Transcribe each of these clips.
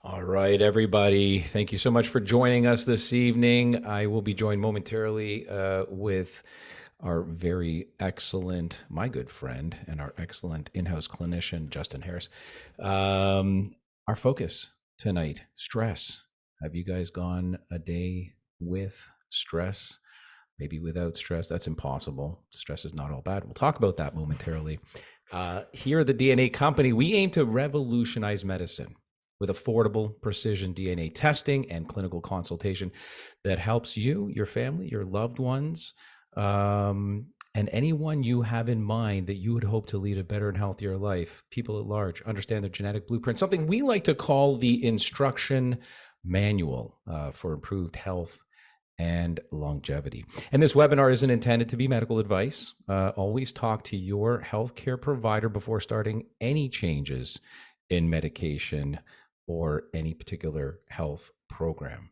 All right, everybody. Thank you so much for joining us this evening. I will be joined momentarily with our very excellent, my good friend, and our excellent in house clinician, Justin Harris. Our focus tonight, stress. Have you guys gone a day with stress? Maybe without stress? That's impossible. Stress is not all bad. We'll talk about that momentarily. Here at the DNA Company, we aim to revolutionize medicine with affordable precision DNA testing and clinical consultation that helps you, your family, your loved ones, and anyone you have in mind that you would hope to lead a better and healthier life, people at large, understand their genetic blueprint, something we like to call the instruction manual for improved health and longevity. And this webinar isn't intended to be medical advice. Always talk to your healthcare provider before starting any changes in medication or any particular health program.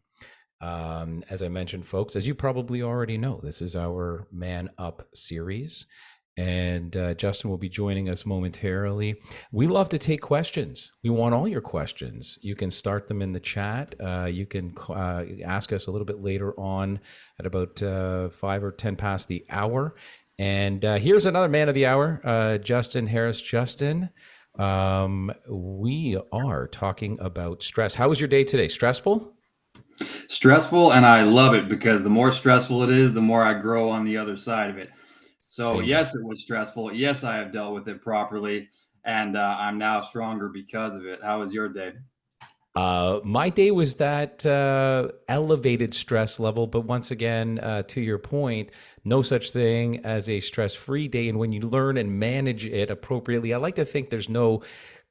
As I mentioned, folks, as you probably already know, this is our Man Up series. And Justin will be joining us momentarily. We love to take questions. We want all your questions. You can start them in the chat. You can ask us a little bit later on at about 5 or 10 past the hour. And here's another man of the hour, Justin Harris. Justin, we are talking about stress. How was your day today? Stressful? Stressful, and I love it because the more stressful it is, the more I grow on the other side of it. So, Bingo. yes, it was stressful. Yes, I have dealt with it properly, and I'm now stronger because of it. How was your day? My day was that elevated stress level, but once again, to your point, no such thing as a stress-free day. And when you learn and manage it appropriately, I like to think there's no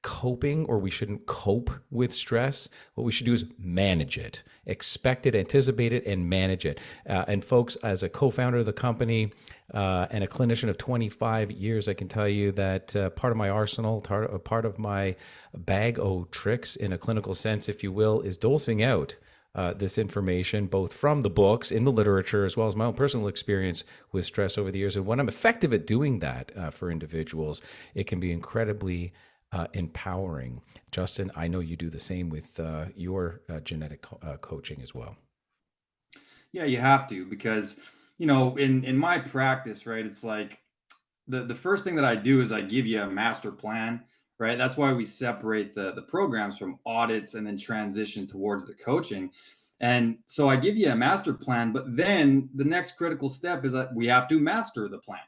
coping or we shouldn't cope with stress. What we should do is manage it, expect it, anticipate it, and manage it. And folks, as a co-founder of the company and a clinician of 25 years, I can tell you that part of my arsenal, part of my bag o' tricks in a clinical sense, if you will, is dosing out this information, both from the books, in the literature, as well as my own personal experience with stress over the years. And when I'm effective at doing that for individuals, it can be incredibly empowering. Justin, I know you do the same with your genetic coaching as well. Yeah, you have to because in my practice, right? It's like the first thing that I do is I give you a master plan, right? That's why we separate the programs from audits and then transition towards the coaching. And so I give you a master plan, but then the next critical step is that we have to master the plan,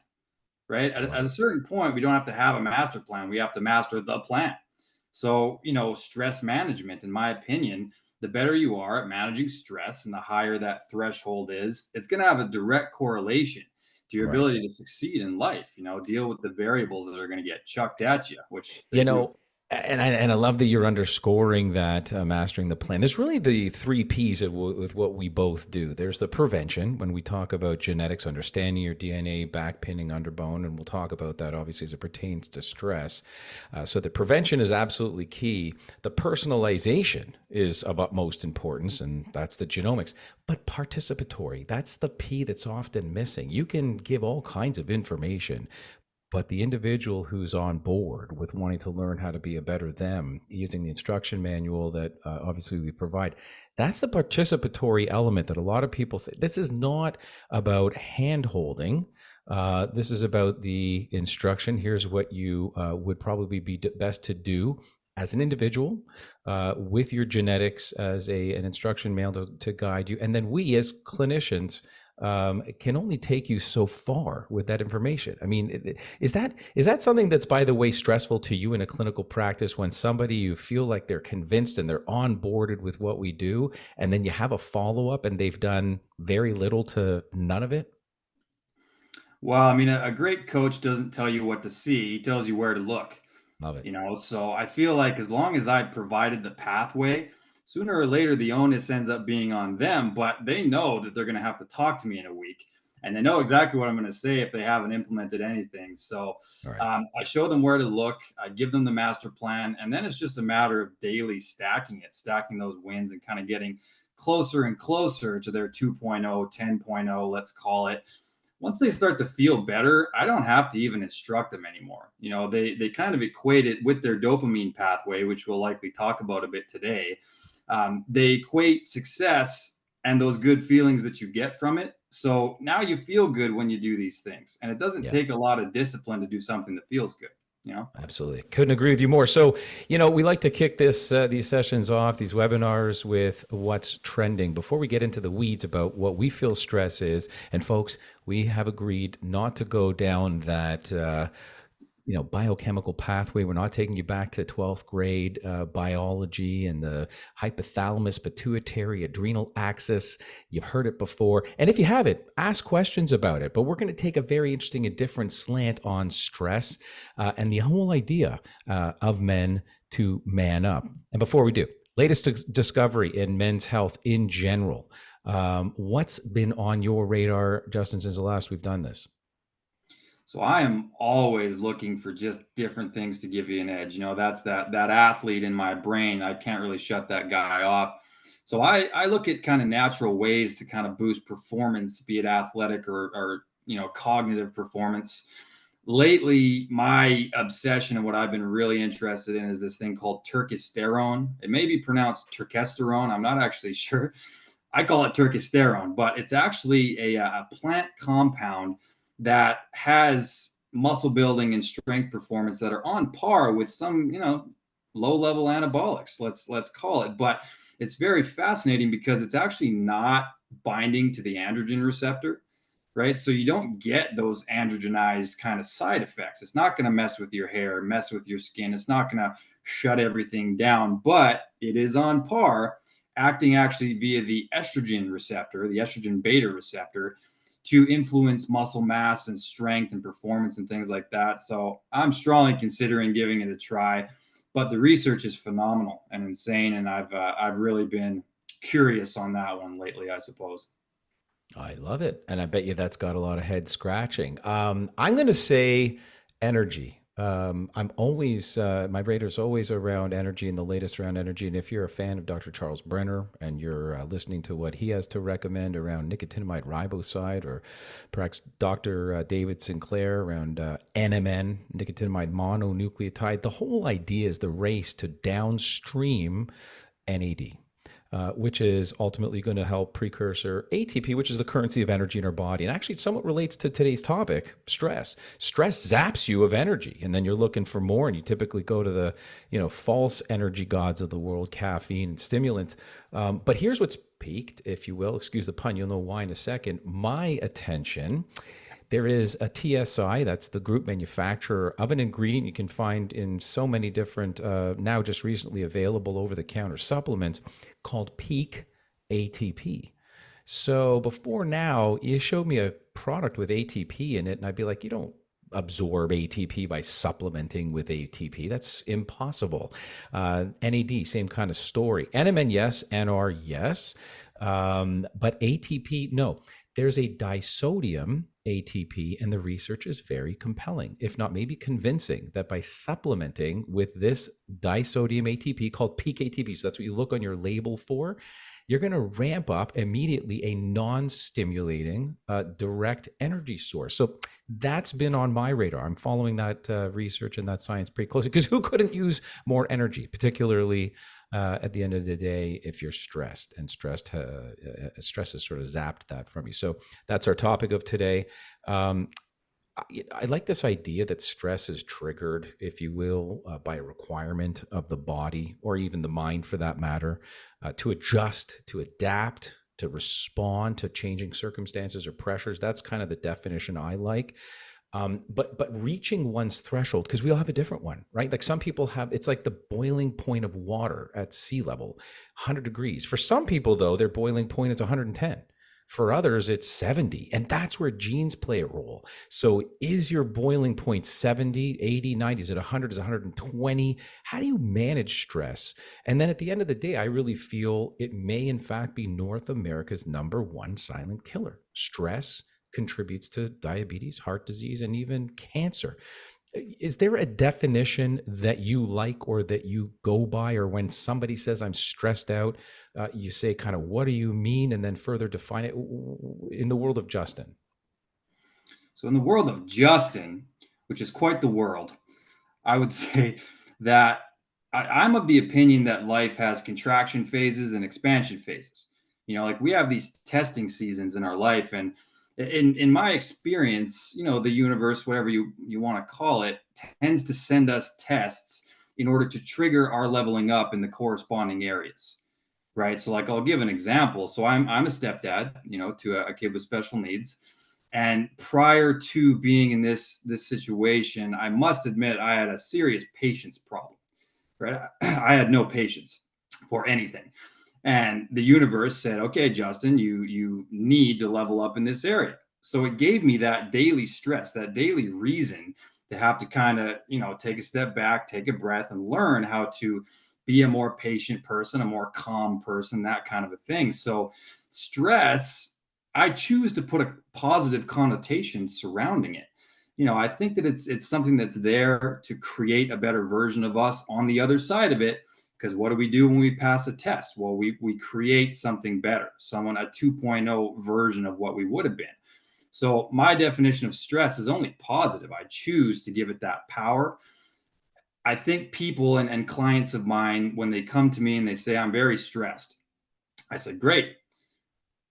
right? Love At a it. certain point, we don't have to have a master plan. We have to master the plan. So, stress management, in my opinion, the better you are at managing stress and the higher that threshold is, it's going to have a direct correlation to your Right. ability to succeed in life, deal with the variables that are going to get chucked at you, which they You do. know, and I love that you're underscoring that mastering the plan. There's really the three P's with what we both do. There's the prevention when we talk about genetics, understanding your DNA, backpinning, underbone, and we'll talk about that obviously as it pertains to stress. So the prevention is absolutely key. The personalization is of utmost importance, and that's the genomics. But participatory, that's the P that's often missing. You can give all kinds of information, but the individual who's on board with wanting to learn how to be a better them using the instruction manual that obviously we provide, that's the participatory element that a lot of people think. This is not about hand holding. This is about the instruction. Here's what you would probably be best to do as an individual with your genetics as an instruction manual to guide you. And then we as clinicians can only take you so far with that information. I mean, is that something that's, by the way, stressful to you in a clinical practice when somebody you feel like they're convinced and they're onboarded with what we do, and then you have a follow up and they've done very little to none of it? Well, I mean, a great coach doesn't tell you what to see, he tells you where to look. Love it. So I feel like as long as I provided the pathway, sooner or later the onus ends up being on them, but they know that they're going to have to talk to me in a week, and they know exactly what I'm going to say if they haven't implemented anything. So All right. I show them where to look, I give them the master plan, and then it's just a matter of daily stacking those wins and kind of getting closer and closer to their 2.0, 10.0, let's call it. once they start to feel better, I don't have to even instruct them anymore. They kind of equate it with their dopamine pathway, which we'll likely talk about a bit today. They equate success and those good feelings that you get from it. So now you feel good when you do these things, and it doesn't Yeah. take a lot of discipline to do something that feels good. You know. Absolutely. Couldn't agree with you more. So, we like to kick these sessions off, these webinars with what's trending before we get into the weeds about what we feel stress is. And folks, we have agreed not to go down that biochemical pathway. We're not taking you back to 12th grade biology and the hypothalamus, pituitary, adrenal axis. You've heard it before. And if you haven't, ask questions about it. But we're going to take a very interesting and different slant on stress and the whole idea of men to man up. And before we do, latest discovery in men's health in general. What's been on your radar, Justin, since the last we've done this? So I am always looking for just different things to give you an edge. That's that athlete in my brain. I can't really shut that guy off. So I look at kind of natural ways to kind of boost performance, be it athletic or cognitive performance. Lately, my obsession and what I've been really interested in is this thing called turkesterone. It may be pronounced turkesterone. I'm not actually sure. I call it turkesterone, but it's actually a plant compound that has muscle building and strength performance that are on par with some, low level anabolics, let's call it. But it's very fascinating because it's actually not binding to the androgen receptor, right? So you don't get those androgenized kind of side effects. It's not going to mess with your hair, mess with your skin. It's not going to shut everything down, but it is on par, acting actually via the estrogen receptor, the estrogen beta receptor, to influence muscle mass and strength and performance and things like that. So I'm strongly considering giving it a try, but the research is phenomenal and insane, and I've really been curious on that one lately, I suppose. I love it. And I bet you that's got a lot of head scratching. I'm going to say energy. I'm always, my radar's always around energy and the latest around energy. And if you're a fan of Dr. Charles Brenner and you're listening to what he has to recommend around nicotinamide riboside, or perhaps Dr. David Sinclair around NMN, nicotinamide mononucleotide, the whole idea is the race to downstream NAD. Which is ultimately going to help precursor ATP, which is the currency of energy in our body. And actually, it somewhat relates to today's topic, stress. Stress zaps you of energy, and then you're looking for more, and you typically go to the false energy gods of the world, caffeine and stimulants. But here's what's peaked, if you will. Excuse the pun. You'll know why in a second. My attention. There is a TSI, that's the group manufacturer of an ingredient you can find in so many different, now just recently available over the counter supplements, called Peak ATP. So before now, you showed me a product with ATP in it, and I'd be like, you don't absorb ATP by supplementing with ATP. That's impossible. NAD, same kind of story. NMN, yes. NR, yes. But ATP, no. There's a disodium ATP, and the research is very compelling, if not maybe convincing, that by supplementing with this disodium ATP called Peak ATP, so that's what you look on your label for, you're going to ramp up immediately a non-stimulating direct energy source. So that's been on my radar. I'm following that research and that science pretty closely, because who couldn't use more energy, particularly at the end of the day, if you're stressed, and stress has sort of zapped that from you. So that's our topic of today. I like this idea that stress is triggered, if you will, by a requirement of the body, or even the mind for that matter, to adjust, to adapt, to respond to changing circumstances or pressures. That's kind of the definition I like. But reaching one's threshold, because we all have a different one, right? Like some people have, it's like the boiling point of water at sea level, 100 degrees. For some people, though, their boiling point is 110. For others, it's 70. And that's where genes play a role. So is your boiling point 70, 80, 90? Is it 100? Is it 120? How do you manage stress? And then at the end of the day, I really feel it may, in fact, be North America's #1 silent killer. Stress contributes to diabetes, heart disease, and even cancer. Is there a definition that you like or that you go by, or when somebody says I'm stressed out, you say kind of, what do you mean? And then further define it in the world of Justin? So in the world of Justin, which is quite the world, I would say that I'm of the opinion that life has contraction phases and expansion phases. Like we have these testing seasons in our life, and in my experience, the universe, whatever you want to call it, tends to send us tests in order to trigger our leveling up in the corresponding areas. Right. So like I'll give an example. So I'm a stepdad, to a kid with special needs. And prior to being in this situation, I must admit I had a serious patience problem. Right. I had no patience for anything. And the universe said, okay, Justin, you need to level up in this area. So it gave me that daily stress, that daily reason to have to kind of, take a step back, take a breath, and learn how to be a more patient person, a more calm person, that kind of a thing. So stress, I choose to put a positive connotation surrounding it. I think that it's something that's there to create a better version of us on the other side of it, because what do we do when we pass a test? Well, we create something better, someone a 2.0 version of what we would have been. So my definition of stress is only positive. I choose to give it that power. I think people and clients of mine, when they come to me and they say, I'm very stressed, I said, great.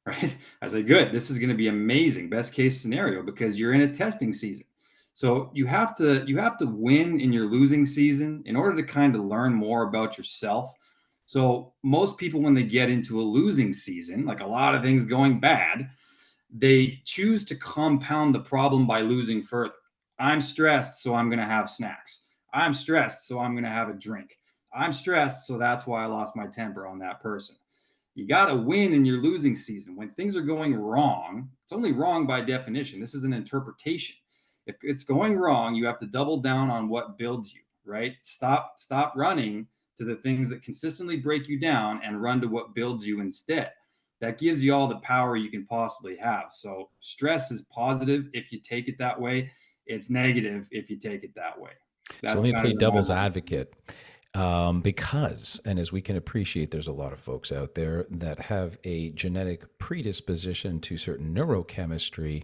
Right. I said, good. This is going to be amazing. Best case scenario, because you're in a testing season. So you have to win in your losing season in order to kind of learn more about yourself. So most people, when they get into a losing season, like a lot of things going bad, they choose to compound the problem by losing further. I'm stressed, so I'm going to have snacks. I'm stressed, so I'm going to have a drink. I'm stressed, so that's why I lost my temper on that person. You got to win in your losing season. When things are going wrong, it's only wrong by definition. This is an interpretation. If it's going wrong, you have to double down on what builds you, right? Stop running to the things that consistently break you down and run to what builds you instead. That gives you all the power you can possibly have. So stress is positive if you take it that way. It's negative if you take it that way. So That's let me kind play of in my devil's mind. advocate. Because, and as we can appreciate, there's a lot of folks out there that have a genetic predisposition to certain neurochemistry,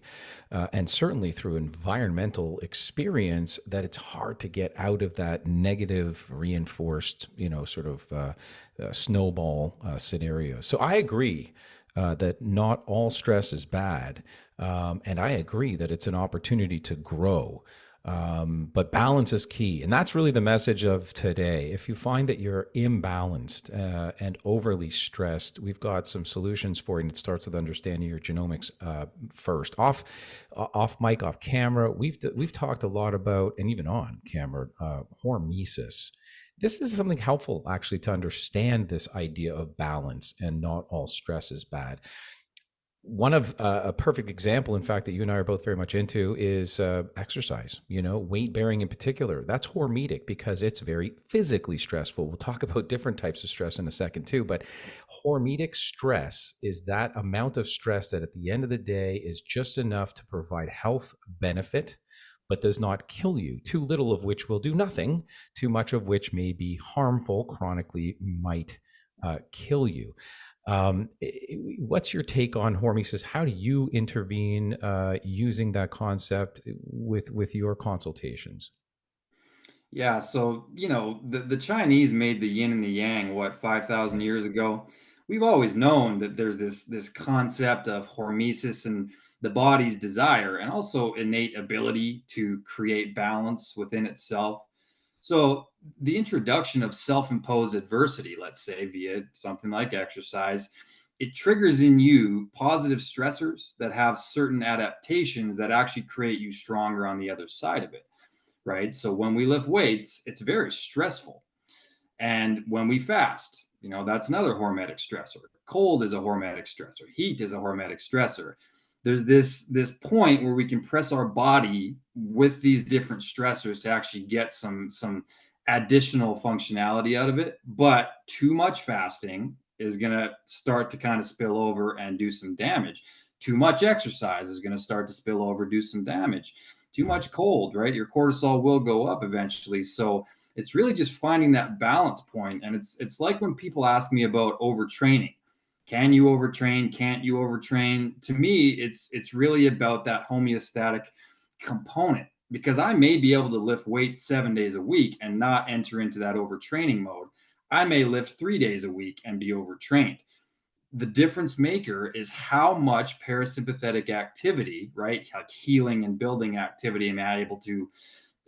and certainly through environmental experience, that it's hard to get out of that negative reinforced, sort of snowball scenario. So I agree that not all stress is bad. And I agree that it's an opportunity to grow. But balance is key. And that's really the message of today. If you find that you're imbalanced and overly stressed, we've got some solutions for you. And it starts with understanding your genomics first. Off mic, off camera, we've talked a lot about, and even on camera, hormesis. This is something helpful actually to understand this idea of balance, and not all stress is bad. One of a perfect example, in fact, that you and I are both very much into is exercise. Weight bearing in particular. That's hormetic because it's very physically stressful. We'll talk about different types of stress in a second too, but hormetic stress is that amount of stress that at the end of the day is just enough to provide health benefit, but does not kill you. Too little of which will do nothing. Too much of which may be harmful, chronically might kill you. What's your take on hormesis? How do you intervene using that concept with your consultations? Yeah, so the Chinese made the yin and the yang, what, 5,000 years ago. We've always known that there's this concept of hormesis and the body's desire, and also innate ability to create balance within itself. So the introduction of self-imposed adversity, let's say via something like exercise, it triggers in you positive stressors that have certain adaptations that actually create you stronger on the other side of it, right? So when we lift weights, it's very stressful. And when we fast, that's another hormetic stressor. Cold is a hormetic stressor. Heat is a hormetic stressor. There's this point where we can press our body with these different stressors to actually get some additional functionality out of it. But too much fasting is going to start to kind of spill over and do some damage. Too much exercise is going to start to spill over, do some damage. Too Right. much cold, right? Your cortisol will go up eventually. So it's really just finding that balance point. And it's like when people ask me about overtraining. Can you overtrain? Can't you overtrain? To me, it's really about that homeostatic component, because I may be able to lift weights 7 days a week and not enter into that overtraining mode. I may lift 3 days a week and be overtrained. The difference maker is how much parasympathetic activity, right? Like healing and building activity, am I able to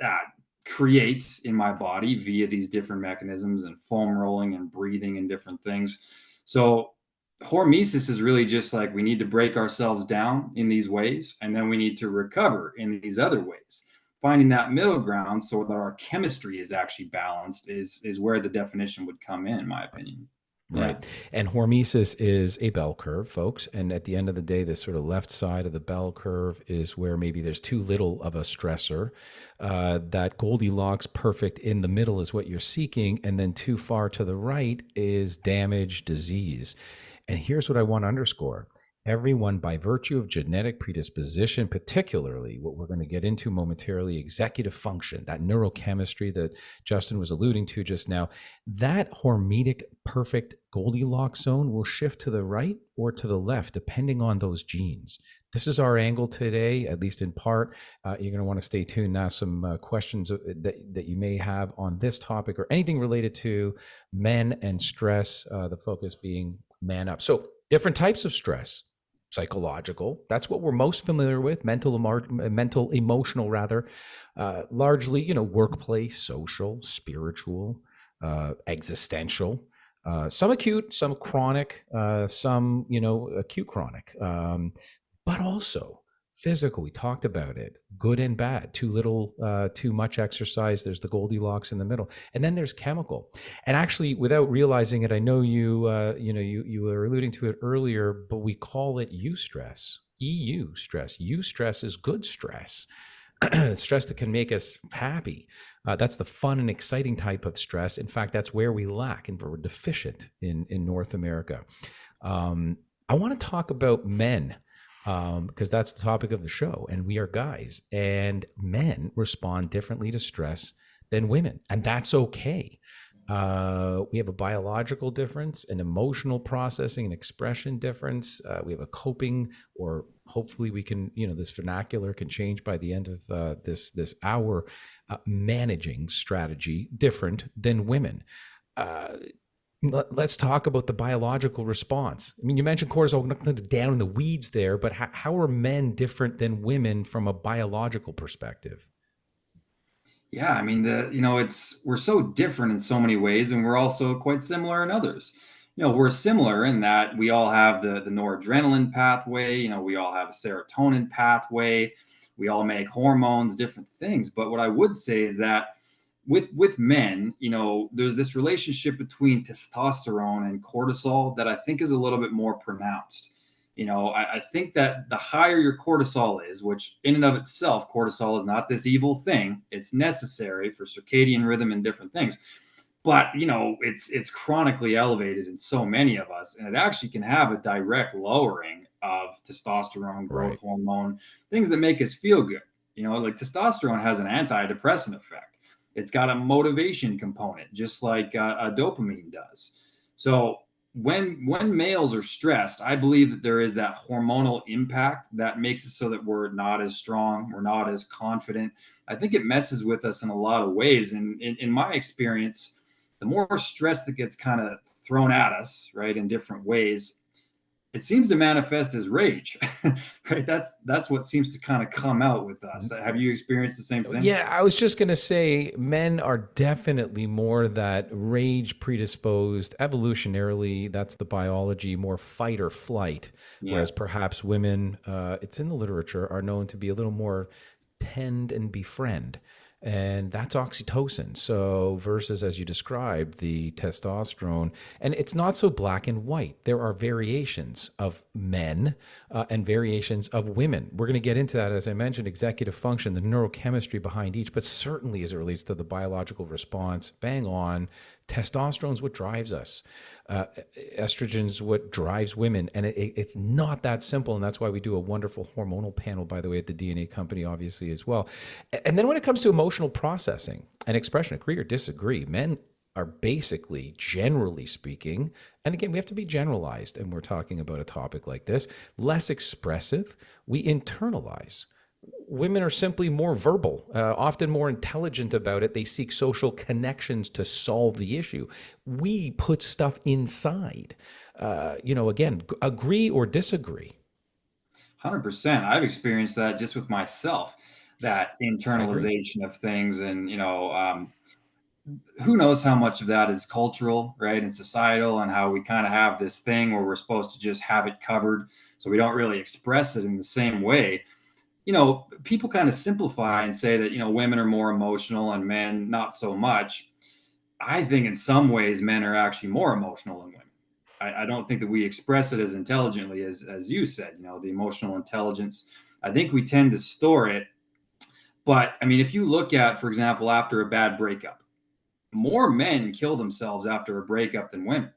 uh, create in my body via these different mechanisms and foam rolling and breathing and different things. So hormesis is really just like we need to break ourselves down in these ways, and then we need to recover in these other ways. Finding that middle ground so that our chemistry is actually balanced is where the definition would come in my opinion. Yeah. Right. And hormesis is a bell curve, folks. And at the end of the day, this sort of left side of the bell curve is where maybe there's too little of a stressor. That Goldilocks perfect in the middle is what you're seeking. And then too far to the right is damage, disease. And here's what I want to underscore. Everyone, by virtue of genetic predisposition, particularly what we're going to get into momentarily, executive function, that neurochemistry that Justin was alluding to just now, that hormetic perfect Goldilocks zone will shift to the right or to the left, depending on those genes. This is our angle today, at least in part. You're going to want to stay tuned now. Some questions that you may have on this topic or anything related to men and stress, the focus being man up. So different types of stress. Psychological, that's what we're most familiar with. Mental, emotional, rather. Largely, workplace, social, spiritual, existential. Some acute, some chronic, some acute chronic, but also physical. We talked about it. Good and bad. Too little, too much exercise. There's the Goldilocks in the middle, and then there's chemical. And actually, without realizing it, I know you were alluding to it earlier, but we call it eustress. EU stress. Eustress is good stress. Stress that can make us happy. That's the fun and exciting type of stress. In fact, that's where we lack and we're deficient in North America. I want to talk about men because that's the topic of the show, and we are guys, and men respond differently to stress than women, and that's okay. We have a biological difference, an emotional processing and expression difference. We have a coping, or hopefully we can, this vernacular can change by the end of this hour, managing strategy different than women. Let's talk about the biological response. I mean, you mentioned cortisol, nothing down in the weeds there, but how are men different than women from a biological perspective? Yeah, I mean we're so different in so many ways, and we're also quite similar in others. We're similar in that we all have the noradrenaline pathway. We all have a serotonin pathway. We all make hormones, different things. But what I would say is that with men, there's this relationship between testosterone and cortisol that I think is a little bit more pronounced. I think that the higher your cortisol is, which in and of itself, cortisol is not this evil thing. It's necessary for circadian rhythm and different things. But it's chronically elevated in so many of us, and it actually can have a direct lowering of testosterone, growth Right. hormone, things that make us feel good. Like testosterone has an antidepressant effect. It's got a motivation component, just like a dopamine does. So when males are stressed, I believe that there is that hormonal impact that makes it so that we're not as strong, we're not as confident. I think it messes with us in a lot of ways. And in my experience, the more stress that gets kind of thrown at us, right, in different ways, it seems to manifest as rage, right? That's what seems to kind of come out with us. Have you experienced the same thing? Yeah, I was just going to say men are definitely more that rage predisposed evolutionarily. That's the biology, more fight or flight. Yeah. Whereas perhaps women, it's in the literature, are known to be a little more tend and befriend. And that's oxytocin. So, versus as you described, the testosterone. And it's not so black and white. There are variations of men and variations of women. We're going to get into that, as I mentioned, executive function, the neurochemistry behind each, but certainly as it relates to the biological response, bang on. Testosterone's what drives us. Estrogen's what drives women. And it's not that simple. And that's why we do a wonderful hormonal panel, by the way, at the DNA company, obviously, as well. And then when it comes to emotional processing and expression, agree or disagree, men are basically, generally speaking, and again, we have to be generalized, and we're talking about a topic like this, less expressive. We internalize. Women are simply more verbal, often more intelligent about it. They seek social connections to solve the issue. We put stuff inside. Again, agree or disagree. 100%. I've experienced that just with myself, that I agree. internalization of things. And, who knows how much of that is cultural, right? And societal, and how we kind of have this thing where we're supposed to just have it covered. So we don't really express it in the same way. People kind of simplify and say that, women are more emotional and men not so much. I think in some ways men are actually more emotional than women. I don't think that we express it as intelligently as you said, the emotional intelligence. I think we tend to store it. But I mean, if you look at, for example, after a bad breakup, more men kill themselves after a breakup than women.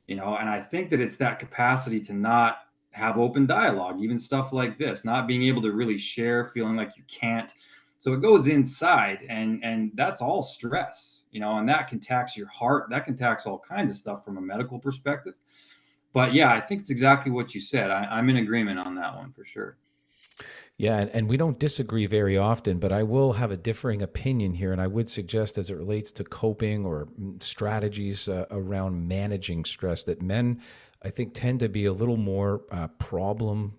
And I think that it's that capacity to not have open dialogue, even stuff like this, not being able to really share, feeling like you can't. So it goes inside, and that's all stress, and that can tax your heart, that can tax all kinds of stuff from a medical perspective. But yeah, I think it's exactly what you said. I'm in agreement on that one for sure. Yeah, and we don't disagree very often, but I will have a differing opinion here. And I would suggest, as it relates to coping or strategies around managing stress, that men, I think, tend to be a little more problem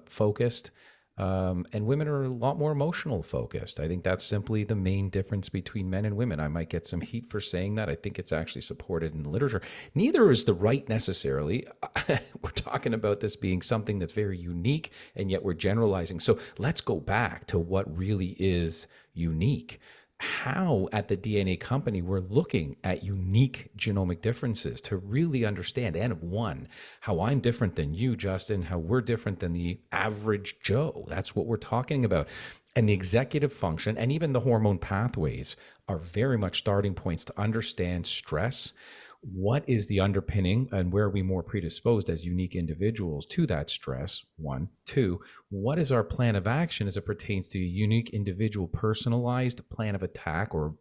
focused. And women are a lot more emotional focused. I think that's simply the main difference between men and women. I might get some heat for saying that. I think it's actually supported in the literature. Neither is the right necessarily. We're talking about this being something that's very unique, and yet we're generalizing. So let's go back to what really is unique. How at the DNA company we're looking at unique genomic differences to really understand, and one, how I'm different than you, Justin, how we're different than the average Joe. That's what we're talking about. And the executive function and even the hormone pathways are very much starting points to understand stress. What is the underpinning, and where are we more predisposed as unique individuals to that stress? One. Two, what is our plan of action as it pertains to a unique individual personalized plan of attack or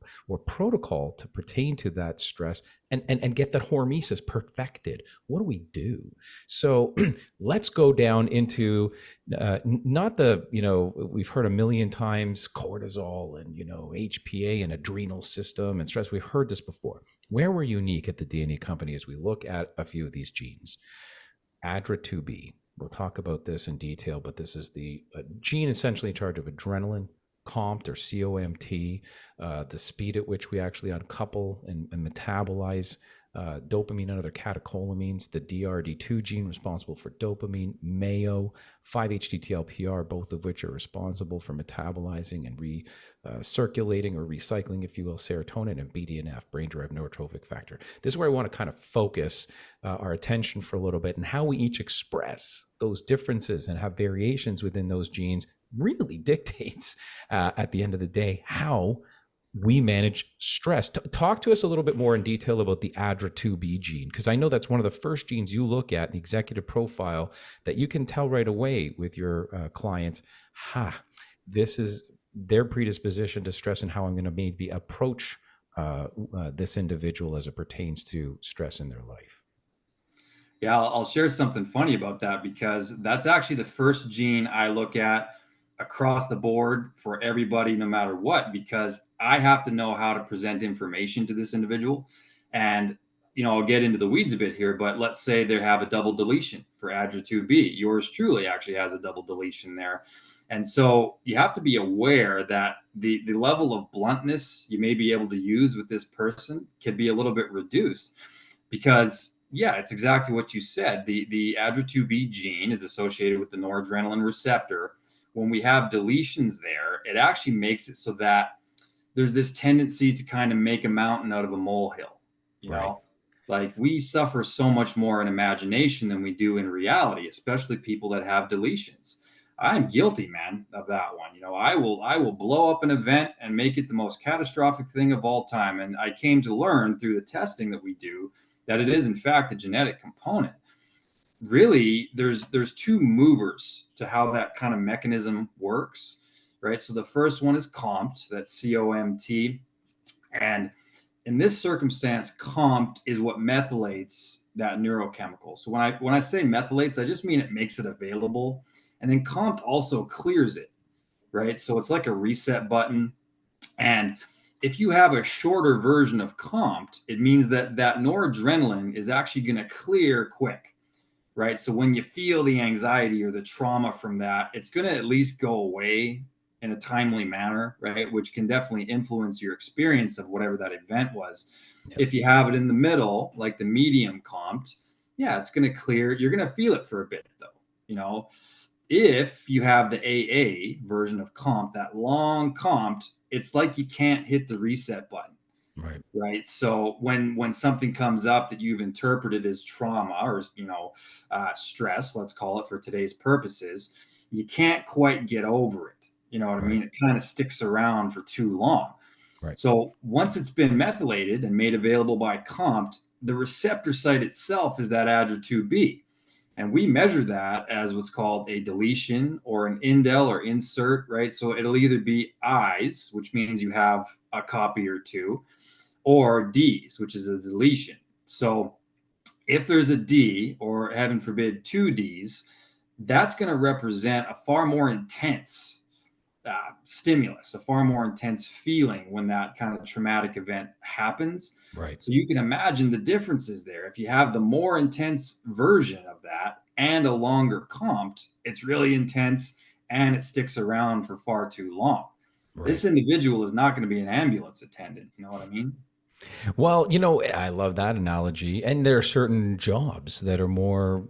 protocol to pertain to that stress, and get that hormesis perfected? What do we do? So let's go down into not the, we've heard a million times cortisol and, HPA and adrenal system and stress. We've heard this before. Where we're unique at the DNA company as we look at a few of these genes. ADRA2B. We'll talk about this in detail, but this is the gene essentially in charge of adrenaline, COMT or COMT, the speed at which we actually uncouple and metabolize dopamine and other catecholamines, the DRD2 gene responsible for dopamine, MAO, 5-HTTLPR, both of which are responsible for metabolizing and recirculating or recycling, if you will, serotonin, and BDNF, brain-derived neurotrophic factor. This is where I want to kind of focus our attention for a little bit, and how we each express those differences and have variations within those genes really dictates at the end of the day how we manage stress. Talk to us a little bit more in detail about the ADRA2B gene, because I know that's one of the first genes you look at in the executive profile that you can tell right away with your clients, this is their predisposition to stress and how I'm going to maybe approach this individual as it pertains to stress in their life. Yeah, I'll share something funny about that, because that's actually the first gene I look at across the board for everybody, no matter what, because I have to know how to present information to this individual. And, I'll get into the weeds a bit here, but let's say they have a double deletion for ADRA2B. Yours truly actually has a double deletion there. And so you have to be aware that the level of bluntness you may be able to use with this person can be a little bit reduced, because yeah, it's exactly what you said. The ADRA2B gene is associated with the noradrenaline receptor. When we have deletions there, it actually makes it so that there's this tendency to kind of make a mountain out of a molehill. You Right. know, like we suffer so much more in imagination than we do in reality, especially people that have deletions. I'm guilty, man, of that one. I will blow up an event and make it the most catastrophic thing of all time. And I came to learn through the testing that we do that it is in fact a genetic component. Really, there's two movers to how that kind of mechanism works, right? So the first one is COMT, that's COMT, and in this circumstance, COMT is what methylates that neurochemical. So when I say methylates, I just mean it makes it available And then COMT also clears it, right? So it's like a reset button. And if you have a shorter version of COMT, it means that that noradrenaline is actually going to clear quick, right? So when you feel the anxiety or the trauma from that, it's going to at least go away in a timely manner, right? Which can definitely influence your experience of whatever that event was. Yep. If you have it in the middle, like the medium COMT, yeah, it's going to clear. You're going to feel it for a bit though, you know. If you have the AA version of COMT, that long COMT, it's like you can't hit the reset button, Right. right? So when something comes up that you've interpreted as trauma or stress, let's call it for today's purposes, you can't quite get over it. You know what I Right. mean? It kind of sticks around for too long. Right. So once it's been methylated and made available by COMT, the receptor site itself is that ADRA2B. And we measure that as what's called a deletion or an indel or insert, right? So it'll either be I's, which means you have a copy or two, or D's, which is a deletion. So if there's a D, or heaven forbid, two D's, that's going to represent a far more intense stimulus, a far more intense feeling when that kind of traumatic event happens. Right. So you can imagine the differences there. If you have the more intense version of that and a longer COMT, it's really intense and it sticks around for far too long. Right. This individual is not going to be an ambulance attendant. You know what I mean? Well, I love that analogy. And there are certain jobs that are more,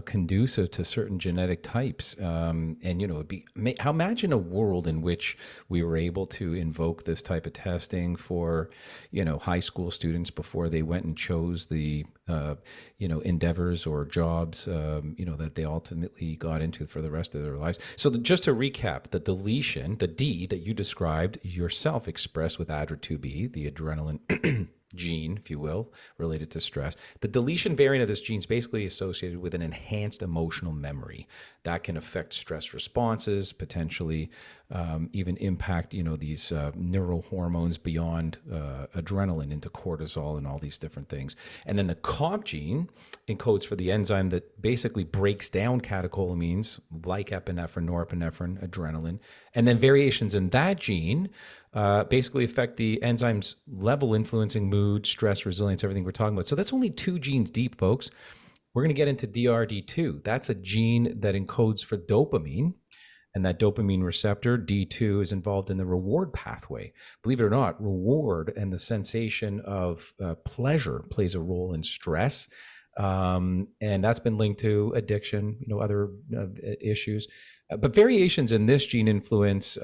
conducive to certain genetic types. And, it'd be, imagine a world in which we were able to invoke this type of testing for, high school students before they went and chose the, endeavors or jobs, that they ultimately got into for the rest of their lives. So just to recap, the deletion, the D that you described yourself expressed with ADRA2B, the adrenaline gene, if you will, related to stress. The deletion variant of this gene is basically associated with an enhanced emotional memory that can affect stress responses, potentially even impact, these neurohormones beyond adrenaline into cortisol and all these different things. And then the COMT gene encodes for the enzyme that basically breaks down catecholamines like epinephrine, norepinephrine, adrenaline. And then variations in that gene basically affect the enzyme's level, influencing mood, stress, resilience, everything we're talking about. So that's only two genes deep, folks. We're going to get into DRD2. That's a gene that encodes for dopamine. And that dopamine receptor, D2, is involved in the reward pathway. Believe it or not, reward and the sensation of pleasure plays a role in stress. And that's been linked to addiction, other issues. But variations in this gene influence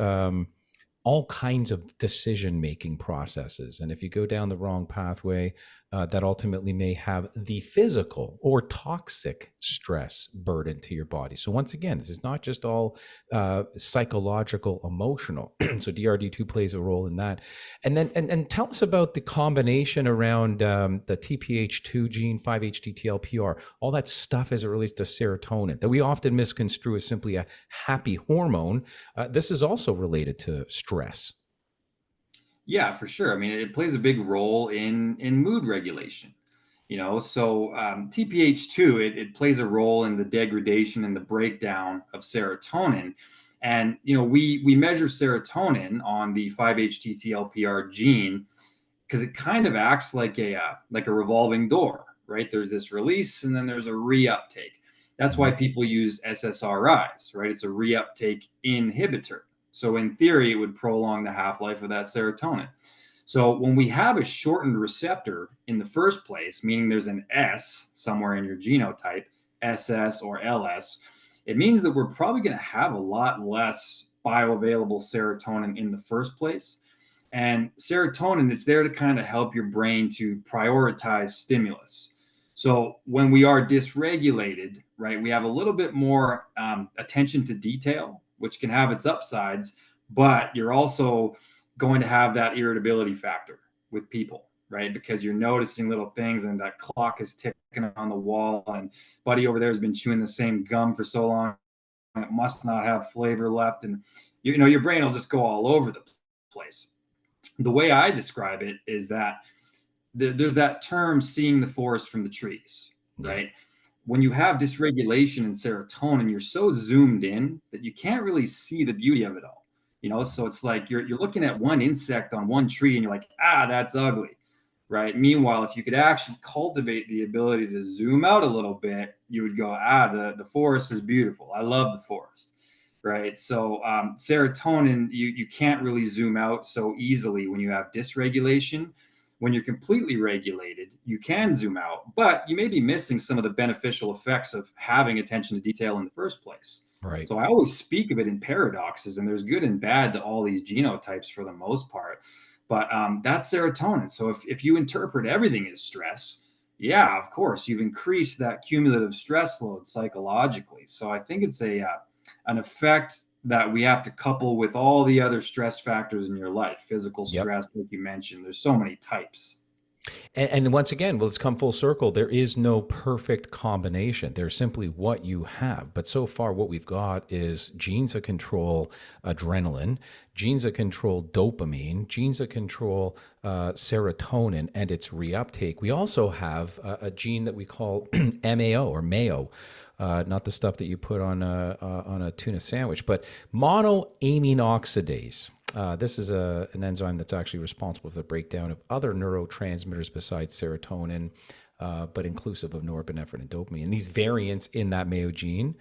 all kinds of decision making processes. And if you go down the wrong pathway, that ultimately may have the physical or toxic stress burden to your body. So, once again, this is not just all psychological, emotional. So, DRD2 plays a role in that. And then, and tell us about the combination around the TPH2 gene, 5-HTTLPR, all that stuff as it relates to serotonin that we often misconstrue as simply a happy hormone. This is also related to stress. Yeah, for sure. I mean, it plays a big role in mood regulation. So TPH2 it plays a role in the degradation and the breakdown of serotonin, and we measure serotonin on the 5-HTTLPR gene because it kind of acts like a revolving door, right? There's this release and then there's a reuptake. That's why Mhm. people use SSRIs, right? It's a reuptake inhibitor. So in theory, it would prolong the half-life of that serotonin. So when we have a shortened receptor in the first place, meaning there's an S somewhere in your genotype, SS or LS, it means that we're probably going to have a lot less bioavailable serotonin in the first place. And serotonin is there to kind of help your brain to prioritize stimulus. So when we are dysregulated, right, we have a little bit more attention to detail, which can have its upsides, but you're also going to have that irritability factor with people, right? Because you're noticing little things and that clock is ticking on the wall and buddy over there has been chewing the same gum for so long, it must not have flavor left. And, your brain will just go all over the place. The way I describe it is that there's that term seeing the forest from the trees, Yeah. right? when you have dysregulation in serotonin, you're so zoomed in that you can't really see the beauty of it all. So it's like you're looking at one insect on one tree and you're like, ah, that's ugly, right? Meanwhile, if you could actually cultivate the ability to zoom out a little bit, you would go, ah, the forest is beautiful. I love the forest, right? So serotonin, you can't really zoom out so easily when you have dysregulation. When you're completely regulated, you can zoom out, but you may be missing some of the beneficial effects of having attention to detail in the first place. Right. So I always speak of it in paradoxes, and there's good and bad to all these genotypes for the most part. But that's serotonin. So if you interpret everything as stress, yeah, of course, you've increased that cumulative stress load psychologically. So I think it's an effect that we have to couple with all the other stress factors in your life. Physical Yep. stress, like you mentioned, there's so many types. And once again, well, let's come full circle. There is no perfect combination. There's simply what you have. But so far, what we've got is genes that control adrenaline, genes that control dopamine, genes that control serotonin and its reuptake. We also have a gene that we call MAO or Mayo. Not the stuff that you put on a tuna sandwich, but monoamine oxidase. This is an enzyme that's actually responsible for the breakdown of other neurotransmitters besides serotonin, but inclusive of norepinephrine and dopamine. And these variants in that Mayo gene,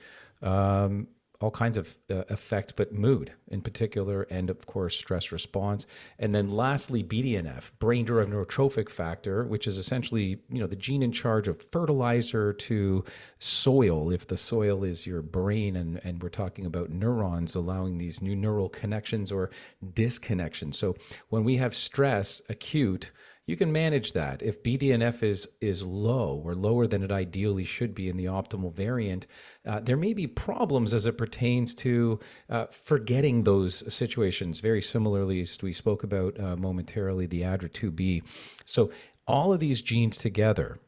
all kinds of effects, but mood in particular, and of course, stress response. And then lastly, BDNF, brain-derived neurotrophic factor, which is essentially, the gene in charge of fertilizer to soil. If the soil is your brain, and we're talking about neurons allowing these new neural connections or disconnections. So when we have stress acute, you can manage that. If BDNF is low or lower than it ideally should be in the optimal variant, there may be problems as it pertains to forgetting those situations. Very similarly, as we spoke about momentarily, the ADRA2B. So all of these genes together.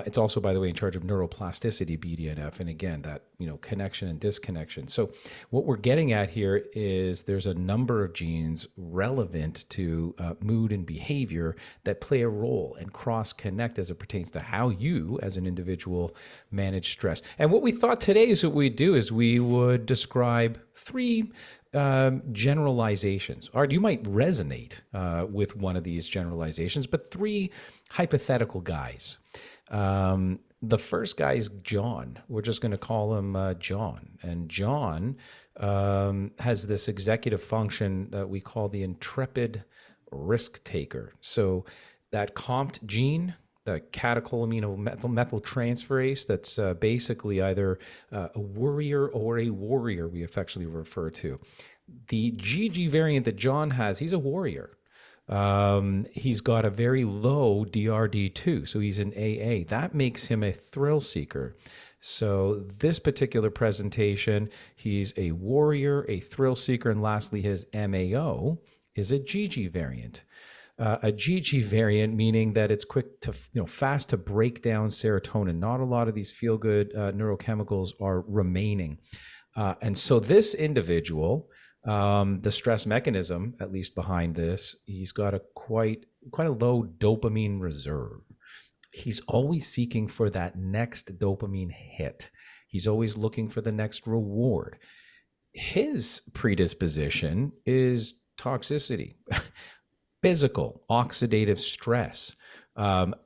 It's also, by the way, in charge of neuroplasticity, BDNF, and again, that connection and disconnection. So, what we're getting at here is there's a number of genes relevant to mood and behavior that play a role and cross connect as it pertains to how you, as an individual, manage stress. And what we thought today is what we'd do is we would describe three generalizations. Art, you might resonate with one of these generalizations, but three hypothetical guys. The first guy is John. We're just going to call him John. And John has this executive function that we call the intrepid risk taker. So that COMT gene, the catecholaminomethyltransferase, that's basically either a worrier or a warrior, we affectionately refer to. The GG variant that John has, he's a warrior. He's got a very low DRD2, so he's an AA. That makes him a thrill seeker. So this particular presentation, he's a warrior, a thrill seeker, and lastly, his MAO is a GG variant. A GG variant meaning that it's quick to, fast to break down serotonin. Not a lot of these feel-good neurochemicals are remaining. And so this individual, the stress mechanism, at least behind this, he's got a quite a low dopamine reserve. He's always seeking for that next dopamine hit. He's always looking for the next reward. His predisposition is toxicity, physical, oxidative stress.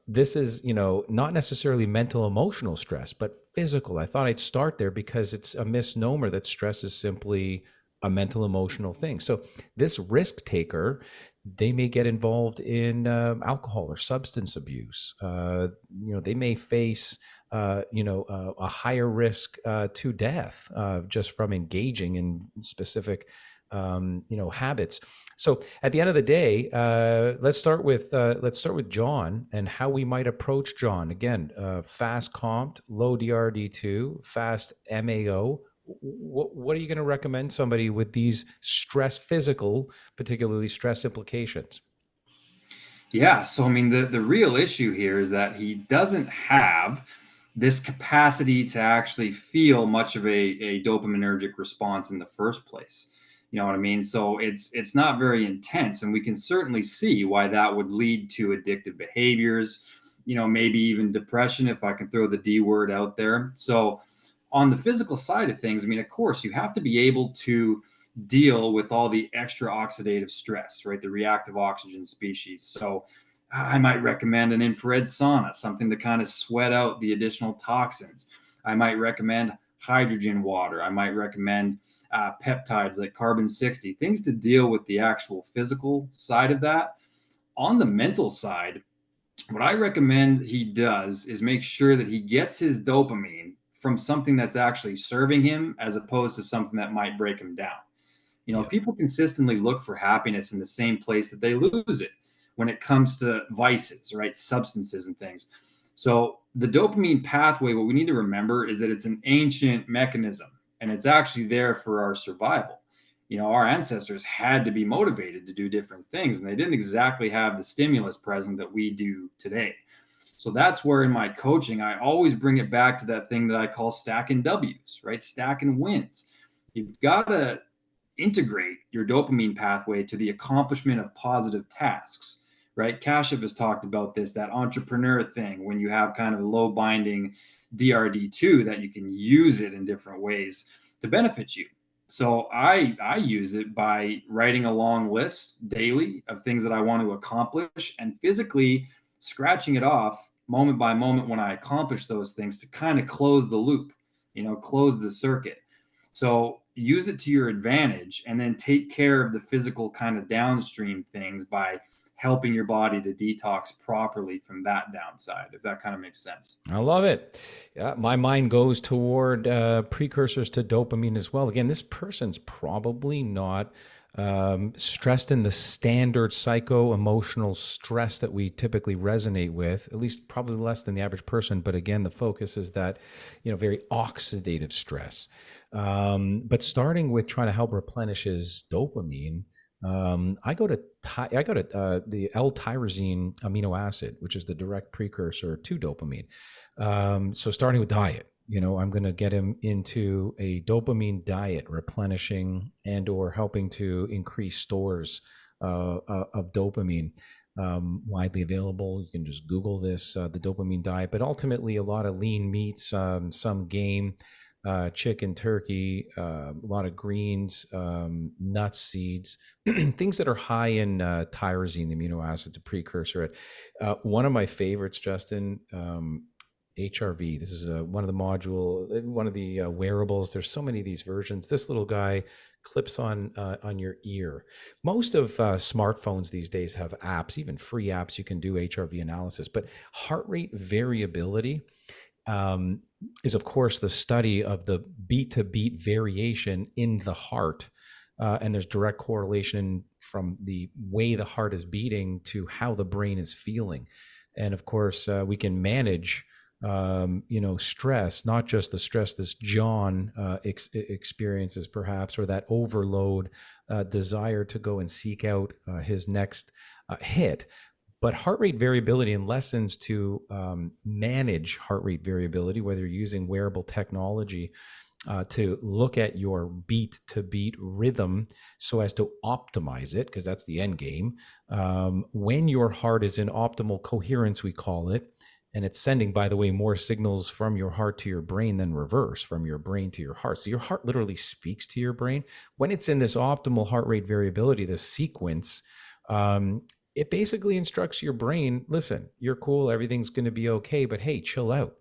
This is, not necessarily mental, emotional stress, but physical. I thought I'd start there because it's a misnomer that stress is simply a mental, emotional thing. So this risk taker, they may get involved in alcohol or substance abuse. They may face, a higher risk to death just from engaging in specific habits. So at the end of the day, let's start with John and how we might approach John. Again, fast COMT, low DRD2, fast MAO. What are you going to recommend somebody with these physical, particularly stress implications? Yeah, so I mean the real issue here is that he doesn't have this capacity to actually feel much of a dopaminergic response in the first place. You know what I mean? So it's not very intense, and we can certainly see why that would lead to addictive behaviors. maybe even depression, if I can throw the D word out there. So on the physical side of things, I mean, of course, you have to be able to deal with all the extra oxidative stress, right? The reactive oxygen species. So I might recommend an infrared sauna, something to kind of sweat out the additional toxins. I might recommend hydrogen water. I might recommend peptides like carbon 60, things to deal with the actual physical side of that. On the mental side, what I recommend he does is make sure that he gets his dopamine from something that's actually serving him as opposed to something that might break him down. Yeah. People consistently look for happiness in the same place that they lose it when it comes to vices, right? Substances and things. So the dopamine pathway, what we need to remember is that it's an ancient mechanism and it's actually there for our survival. Our ancestors had to be motivated to do different things and they didn't exactly have the stimulus present that we do today. So that's where in my coaching, I always bring it back to that thing that I call stacking W's, right? Stacking wins. You've got to integrate your dopamine pathway to the accomplishment of positive tasks, right? Kashev has talked about this, that entrepreneur thing, when you have kind of a low binding DRD2, that you can use it in different ways to benefit you. So I use it by writing a long list daily of things that I want to accomplish and physically scratching it off moment by moment when I accomplish those things to kind of close the loop, close the circuit. So use it to your advantage and then take care of the physical kind of downstream things by helping your body to detox properly from that downside, if that kind of makes sense. I love it. Yeah, my mind goes toward precursors to dopamine as well. Again, this person's probably not stressed in the standard psycho emotional stress that we typically resonate with, at least probably less than the average person. But again, the focus is that, very oxidative stress. But starting with trying to help replenish his dopamine, I go to the L-tyrosine amino acid, which is the direct precursor to dopamine. So starting with diet, I'm going to get him into a dopamine diet, replenishing and or helping to increase stores of dopamine. Widely available. You can just Google this, the dopamine diet, but ultimately a lot of lean meats, some game, chicken, turkey, a lot of greens, nuts, seeds, things that are high in tyrosine, the amino acids, a precursor. One of my favorites, Justin, HRV. This is one of the one of the wearables. There's so many of these versions. This little guy clips on your ear. Most of smartphones these days have apps, even free apps. You can do HRV analysis, but heart rate variability is, of course, the study of the beat to beat variation in the heart. And there's direct correlation from the way the heart is beating to how the brain is feeling. And of course, we can manage, stress, not just the stress this John experiences, perhaps, or that overload, desire to go and seek out his next hit, but heart rate variability and lessons to manage heart rate variability, whether you're using wearable technology to look at your beat to beat rhythm so as to optimize it, because that's the end game. When your heart is in optimal coherence, we call it, and it's sending, by the way, more signals from your heart to your brain than reverse, from your brain to your heart. So your heart literally speaks to your brain. When it's in this optimal heart rate variability, this sequence, it basically instructs your brain, listen, you're cool, everything's going to be okay, but hey, chill out.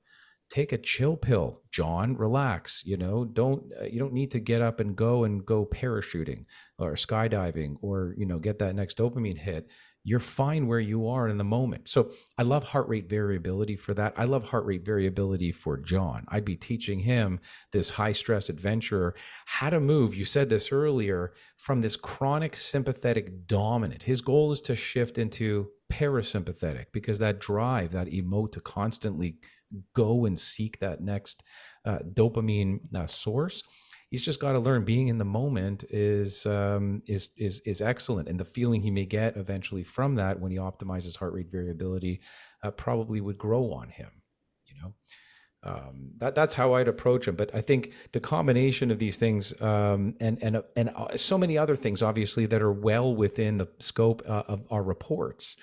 Take a chill pill, John, relax, don't you don't need to get up and go parachuting or skydiving or, get that next dopamine hit. You're fine where you are in the moment. So I love heart rate variability for that. I love heart rate variability for John. I'd be teaching him, this high stress adventurer, how to move. You said this earlier, from this chronic sympathetic dominant. His goal is to shift into parasympathetic, because that drive, that emote to constantly go and seek that next dopamine source. He's just got to learn being in the moment is excellent, and the feeling he may get eventually from that when he optimizes heart rate variability probably would grow on him. That's how I'd approach him. But I think the combination of these things and so many other things, obviously, that are well within the scope of our reports.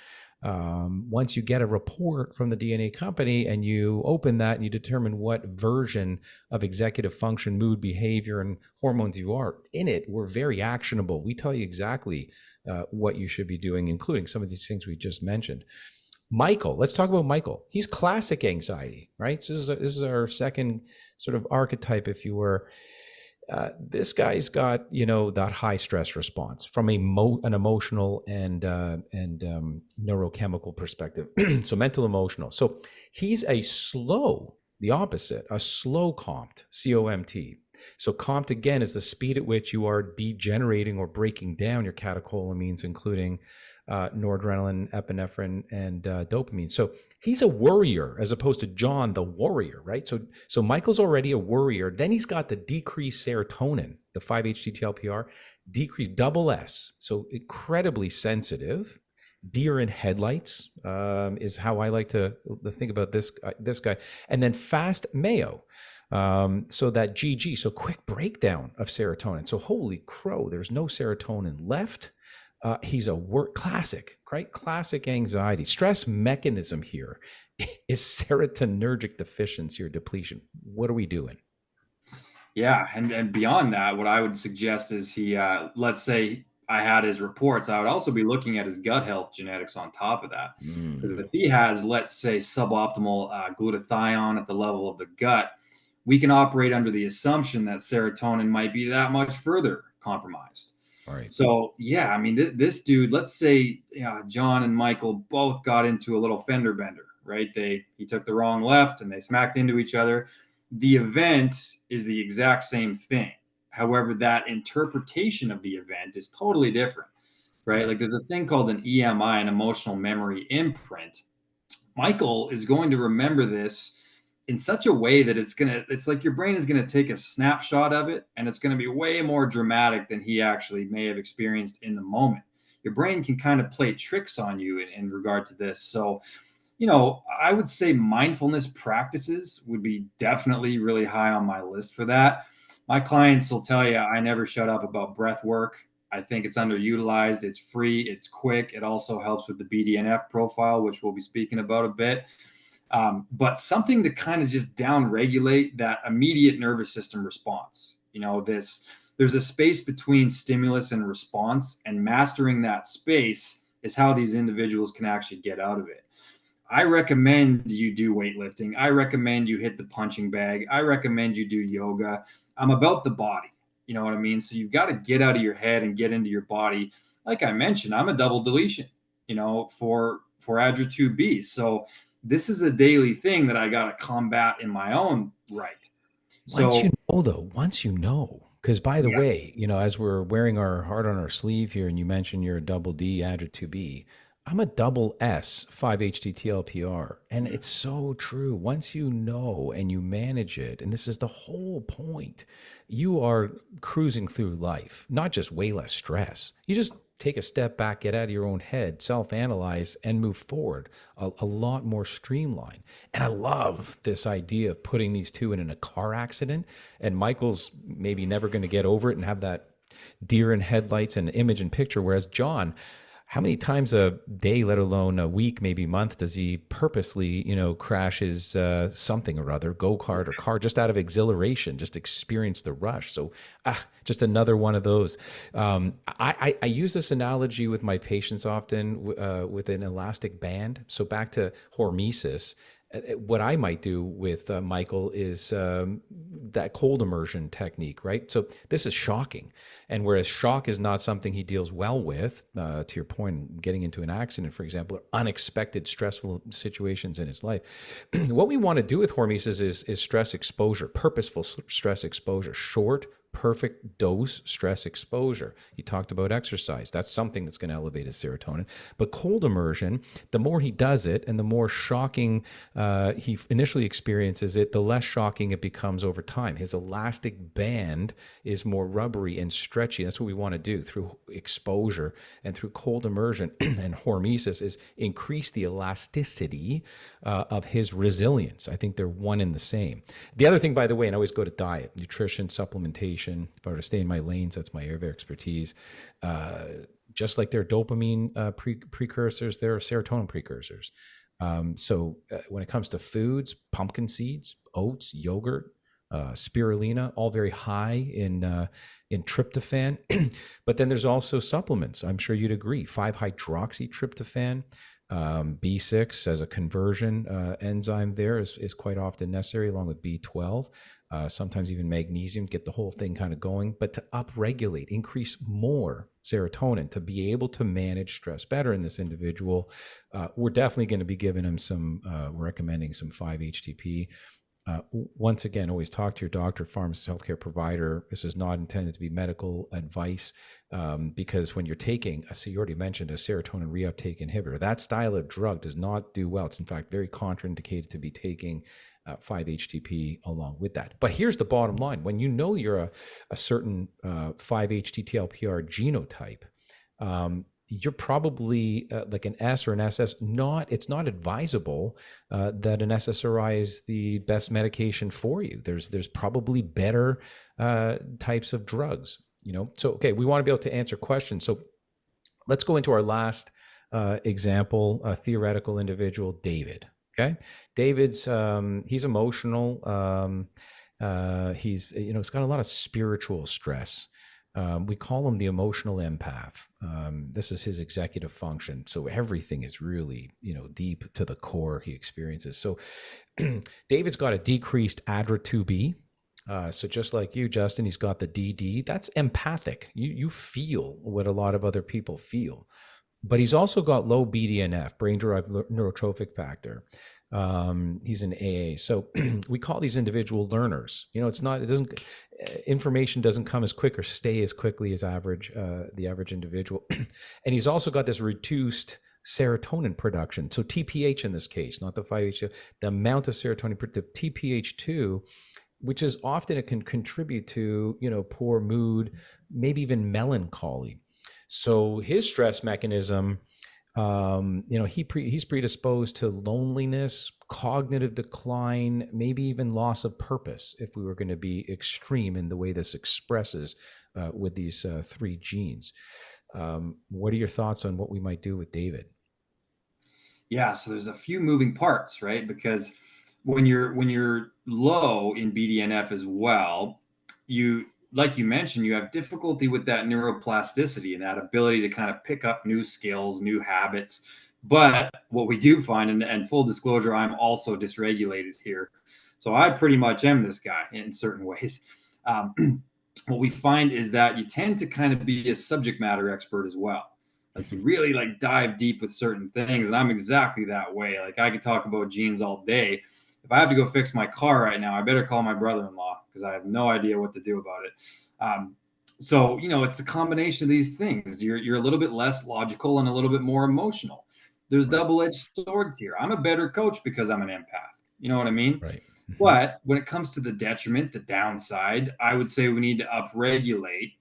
Once you get a report from the DNA company and you open that and you determine what version of executive function, mood, behavior, and hormones you are in it, we're very actionable. We tell you exactly what you should be doing, including some of these things we just mentioned. Michael, let's talk about Michael. He's classic anxiety, right? So this is our second sort of archetype, if you were. This guy's got that high stress response from an emotional and neurochemical perspective. So mental, emotional. So he's the opposite, a slow COMT, COMT. So COMT again is the speed at which you are degenerating or breaking down your catecholamines, including noradrenaline, epinephrine, and dopamine. So he's a worrier as opposed to John, the warrior, right? So Michael's already a worrier. Then he's got the decreased serotonin, the 5-HTTLPR, decreased double S. So incredibly sensitive. Deer in headlights is how I like to think about this guy. And then fast Mayo. So that GG, so quick breakdown of serotonin. So holy crow, there's no serotonin left. He's a classic, right? Classic anxiety. Stress mechanism here is serotonergic deficiency or depletion. What are we doing? Yeah, and beyond that, what I would suggest is let's say I had his reports, I would also be looking at his gut health genetics on top of that. Because if he has, let's say, suboptimal glutathione at the level of the gut, we can operate under the assumption that serotonin might be that much further compromised. All right. So yeah, I mean, this dude, let's say John and Michael both got into a little fender bender, right? He took the wrong left and they smacked into each other. The event is the exact same thing. However, that interpretation of the event is totally different, right? Yeah. Like there's a thing called an EMI, an emotional memory imprint. Michael is going to remember this in such a way that it's like your brain is going to take a snapshot of it and it's going to be way more dramatic than he actually may have experienced in the moment. Your brain can kind of play tricks on you in regard to this. So, I would say mindfulness practices would be definitely really high on my list for that. My clients will tell you I never shut up about breath work. I think it's underutilized. It's free. It's quick. It also helps with the BDNF profile, which we'll be speaking about a bit. But something to kind of just down regulate that immediate nervous system response. There's a space between stimulus and response, and mastering that space is how these individuals can actually get out of it. I recommend you do weightlifting. I recommend you hit the punching bag. I recommend you do yoga. I'm about the body. You know what I mean? So you've got to get out of your head and get into your body. Like I mentioned, I'm a double deletion, for ADRA 2B. So this is a daily thing that I got to combat in my own right. So Once you know, because by the yeah, way, as we're wearing our heart on our sleeve here, and you mentioned you're a double D, ADRA 2B, I'm a double S, 5-HTTLPR. And it's so true. Once you know and you manage it, and this is the whole point, you are cruising through life, not just way less stress. You just take a step back, get out of your own head, self-analyze, and move forward a lot more streamlined. And I love this idea of putting these two in a car accident. And Michael's maybe never going to get over it and have that deer in headlights and image and picture, whereas John, how many times a day, let alone a week, maybe month, does he purposely, crash his something or other, go-kart or car, just out of exhilaration, just experience the rush? So just another one of those. I use this analogy with my patients often with an elastic band. So back to hormesis. What I might do with Michael is that cold immersion technique, right? So this is shocking. And whereas shock is not something he deals well with, to your point, getting into an accident, for example, or unexpected stressful situations in his life, what we want to do with hormesis is stress exposure, purposeful stress exposure, short, perfect dose stress exposure. He talked about exercise. That's something that's going to elevate his serotonin. But cold immersion, the more he does it and the more shocking he initially experiences it, the less shocking it becomes over time. His elastic band is more rubbery and stretchy. That's what we want to do through exposure and through cold immersion and hormesis is increase the elasticity of his resilience. I think they're one and the same. The other thing, by the way, and I always go to diet, nutrition, supplementation. If I were to stay in my lanes, that's my area of expertise. just like they're dopamine precursors, they're serotonin precursors. So when it comes to foods, pumpkin seeds, oats, yogurt, spirulina, all very high in tryptophan. But then there's also supplements. I'm sure you'd agree. 5-hydroxytryptophan, B6 as a conversion enzyme there is quite often necessary, along with B12. Sometimes even magnesium, get the whole thing kind of going, but to upregulate, increase more serotonin to be able to manage stress better in this individual. We're definitely going to be giving him we're recommending some 5-HTP. Once again, always talk to your doctor, pharmacist, healthcare provider. This is not intended to be medical advice, because when you're taking, so you already mentioned a serotonin reuptake inhibitor, that style of drug does not do well. It's in fact very contraindicated to be taking 5-HTP along with that. But here's the bottom line. When you know you're a certain 5-HTTLPR genotype, you're probably like an S or an SS. It's not advisable that an SSRI is the best medication for you. There's probably better types of drugs. So okay, we want to be able to answer questions. So let's go into our last example, a theoretical individual, David. Okay, David's he's emotional. He's he's got a lot of spiritual stress. We call him the emotional empath. This is his executive function. So everything is really, deep to the core he experiences. So David's got a decreased ADRA2B. So just like you, Justin, he's got the DD. That's empathic. You feel what a lot of other people feel. But he's also got low BDNF, brain-derived neurotrophic factor. He's an AA. So we call these individual learners. Information doesn't come as quick or stay as quickly as the average individual. And he's also got this reduced serotonin production. So TPH in this case, not the 5-HT, the amount of serotonin, the TPH2, which is often it can contribute to, poor mood, maybe even melancholy. So his stress mechanism, he's predisposed to loneliness, cognitive decline, maybe even loss of purpose, if we were going to be extreme in the way this expresses with these 3 genes. What are your thoughts on what we might do with David? Yeah, so there's a few moving parts, right? Because when you're low in BDNF as well, you like you mentioned, you have difficulty with that neuroplasticity and that ability to kind of pick up new skills, new habits. But what we do find, and full disclosure, I'm also dysregulated here. So I pretty much am this guy in certain ways. What we find is that you tend to kind of be a subject matter expert as well. Like you really like dive deep with certain things. And I'm exactly that way. Like I could talk about genes all day. If I have to go fix my car right now, I better call my brother-in-law because I have no idea what to do about it. So, it's the combination of these things. You're a little bit less logical and a little bit more emotional. There's Right. double-edged swords here. I'm a better coach because I'm an empath. You know what I mean? Right. But when it comes to the detriment, the downside, I would say we need to upregulate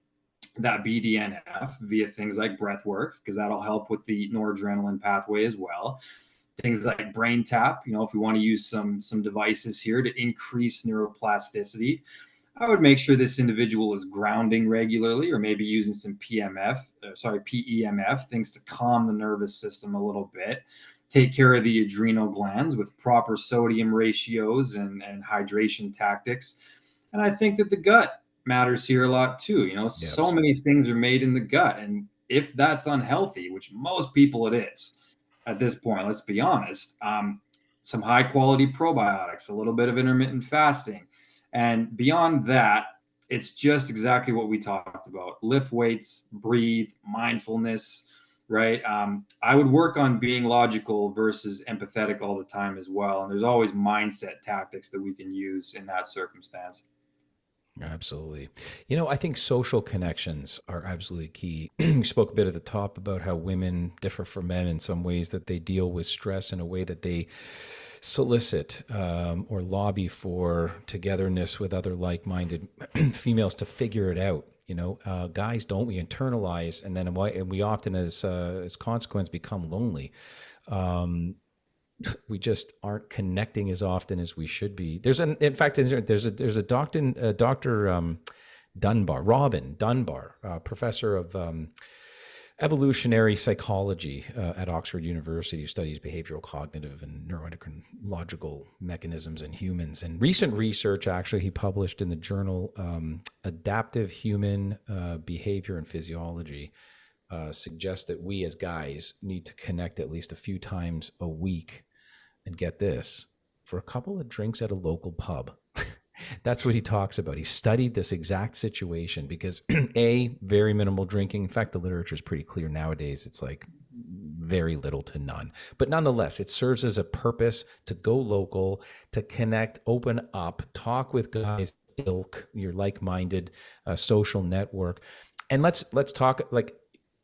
that BDNF via things like breath work, because that'll help with the noradrenaline pathway as well. Things like brain tap, if we want to use some devices here to increase neuroplasticity. I would make sure this individual is grounding regularly, or maybe using some PEMF, things to calm the nervous system a little bit. Take care of the adrenal glands with proper sodium ratios and hydration tactics. And I think that the gut matters here a lot too. Yeah, So absolutely. many things are made in the gut. And if that's unhealthy, which most people it is at this point, let's be honest, some high quality probiotics, a little bit of intermittent fasting. And beyond that, it's just exactly what we talked about: lift weights, breathe, mindfulness, right? I would work on being logical versus empathetic all the time as well. And there's always mindset tactics that we can use in that circumstance. Absolutely. I think social connections are absolutely key. You spoke a bit at the top about how women differ from men in some ways, that they deal with stress in a way that they solicit or lobby for togetherness with other like-minded females to figure it out. Guys don't. We internalize, and then we often, as consequence, become lonely. We just aren't connecting as often as we should be. In fact, there's a Dr. Dunbar, Robin Dunbar, professor of evolutionary psychology at Oxford University, who studies behavioral, cognitive, and neuroendocrinological mechanisms in humans. And recent research, actually, he published in the journal Adaptive Human Behavior and Physiology, suggests that we as guys need to connect at least a few times a week, and get this, for a couple of drinks at a local pub. That's what he talks about. He studied this exact situation because A, very minimal drinking. In fact, the literature is pretty clear nowadays. It's like very little to none. But nonetheless, it serves as a purpose to go local, to connect, open up, talk with guys, ilk, your like-minded social network. And let's talk like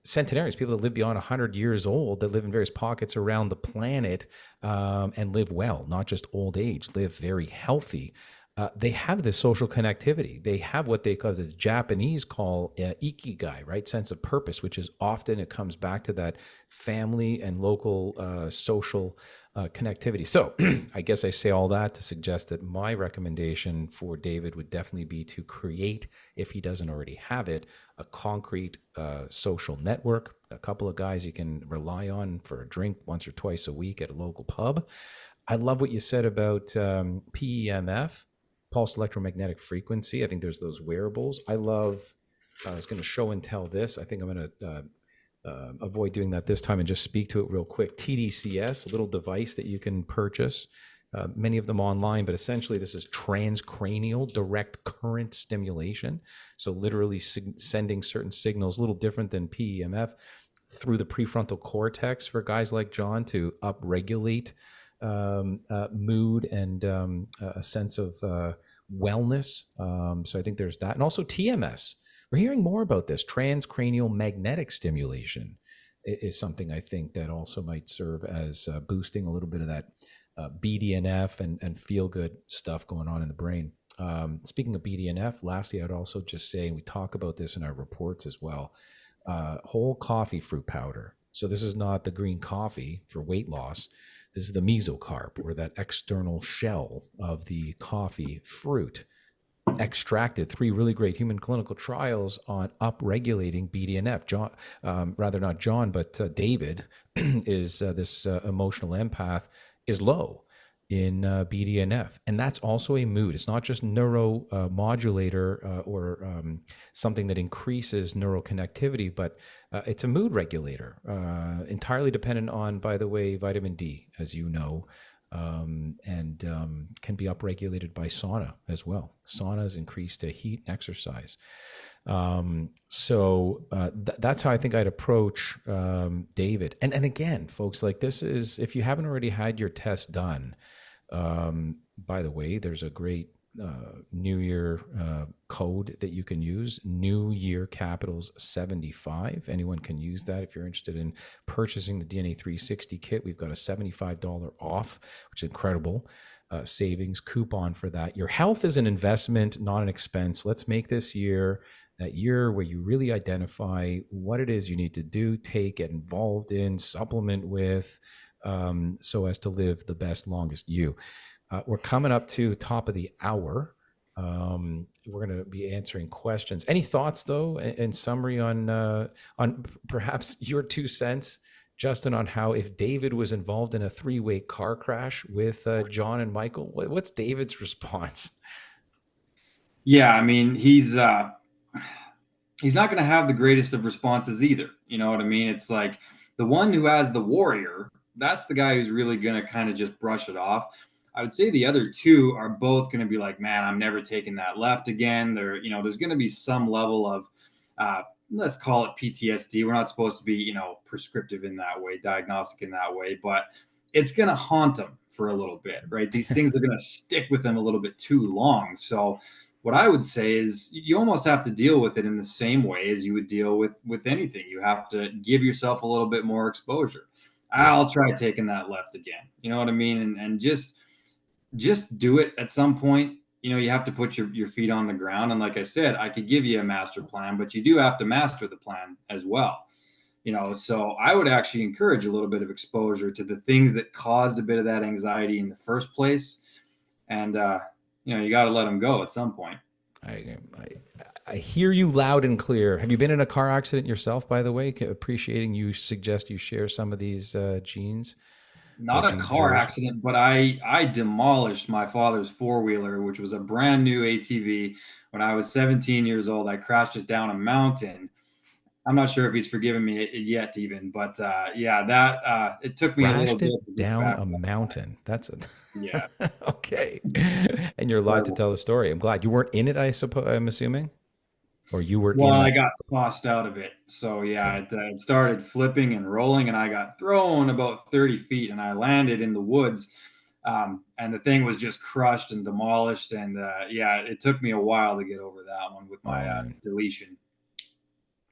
centenarians, people that live beyond 100 years old, that live in various pockets around the planet, and live well, not just old age, live very healthy. They have this social connectivity. They have what they call, the Japanese call ikigai, right? Sense of purpose, which is often, it comes back to that family and local social connectivity. So I guess I say all that to suggest that my recommendation for David would definitely be to create, if he doesn't already have it, a concrete social network, a couple of guys you can rely on for a drink once or twice a week at a local pub. I love what you said about PEMF, pulse electromagnetic frequency. I think there's those wearables. I love, I was going to show and tell this. I think I'm going to avoid doing that this time and just speak to it real quick. TDCS, a little device that you can purchase, many of them online, but essentially this is transcranial direct current stimulation. So literally sending certain signals, a little different than PEMF, through the prefrontal cortex for guys like John to upregulate mood and a sense of wellness. So I think there's that. And also TMS. We're hearing more about this. Transcranial magnetic stimulation is something I think that also might serve as boosting a little bit of that BDNF and feel good stuff going on in the brain. Speaking of BDNF, lastly, I'd also just say, and we talk about this in our reports as well, whole coffee fruit powder. So this is not the green coffee for weight loss. This is the mesocarp, or that external shell of the coffee fruit, extracted. 3 really great human clinical trials on upregulating BDNF. John, rather not John, but David is this emotional empath, is low in BDNF, and that's also a mood. It's not just neuromodulator or something that increases neuroconnectivity, but it's a mood regulator, entirely dependent on, by the way, vitamin D, as you know, and can be upregulated by sauna as well. Saunas increase the heat exercise. That's how I think I'd approach David. And again, folks, like, this is, if you haven't already had your test done, by the way, there's a great New Year code that you can use, New Year capitals 75. Anyone can use that. If you're interested in purchasing the DNA 360 kit, we've got a $75 off, which is incredible savings coupon for that. Your health is an investment, not an expense. Let's make this year that year where you really identify what it is you need to do, take, get involved in, supplement with, so as to live the best, longest you. We're coming up to top of the hour. We're going to be answering questions. Any thoughts, though, in summary on perhaps your 2 cents, Justin, on how, if David was involved in a 3-way car crash with John and Michael, what's David's response? Yeah, I mean, he's not going to have the greatest of responses either. You know what I mean? It's like the one who has the warrior, that's the guy who's really going to kind of just brush it off. I would say the other 2 are both going to be like, man, I'm never taking that left again. There's going to be some level of, let's call it PTSD. We're not supposed to be, prescriptive in that way, diagnostic in that way, but it's going to haunt them for a little bit, right? These things are going to stick with them a little bit too long. So what I would say is you almost have to deal with it in the same way as you would deal with anything. You have to give yourself a little bit more exposure. Yeah. I'll try taking that left again. You know what I mean? And just do it at some point. You have to put your feet on the ground. And like I said, I could give you a master plan, but you do have to master the plan as well. So I would actually encourage a little bit of exposure to the things that caused a bit of that anxiety in the first place. And you got to let them go at some point. I, I hear you loud and clear. Have you been in a car accident yourself, by the way? Appreciating you suggest you share some of these genes, Not a gene car variations. accident, but I demolished my father's four-wheeler, which was a brand new ATV. When I was 17 years old, I crashed it down a mountain. I'm not sure if he's forgiven me yet, even, but yeah, that it took me a little Crashed bit it to get down back a up. mountain. That's Yeah, a okay. And you're alive to incredible. tell the story. I'm glad you weren't in it. I suppose I'm assuming, or you were Well, in I that. got tossed out of it. So yeah, Okay. it started flipping and rolling, and I got thrown about 30 feet, and I landed in the woods. And the thing was just crushed and demolished. And yeah, it took me a while to get over that one with my Oh man. deletion.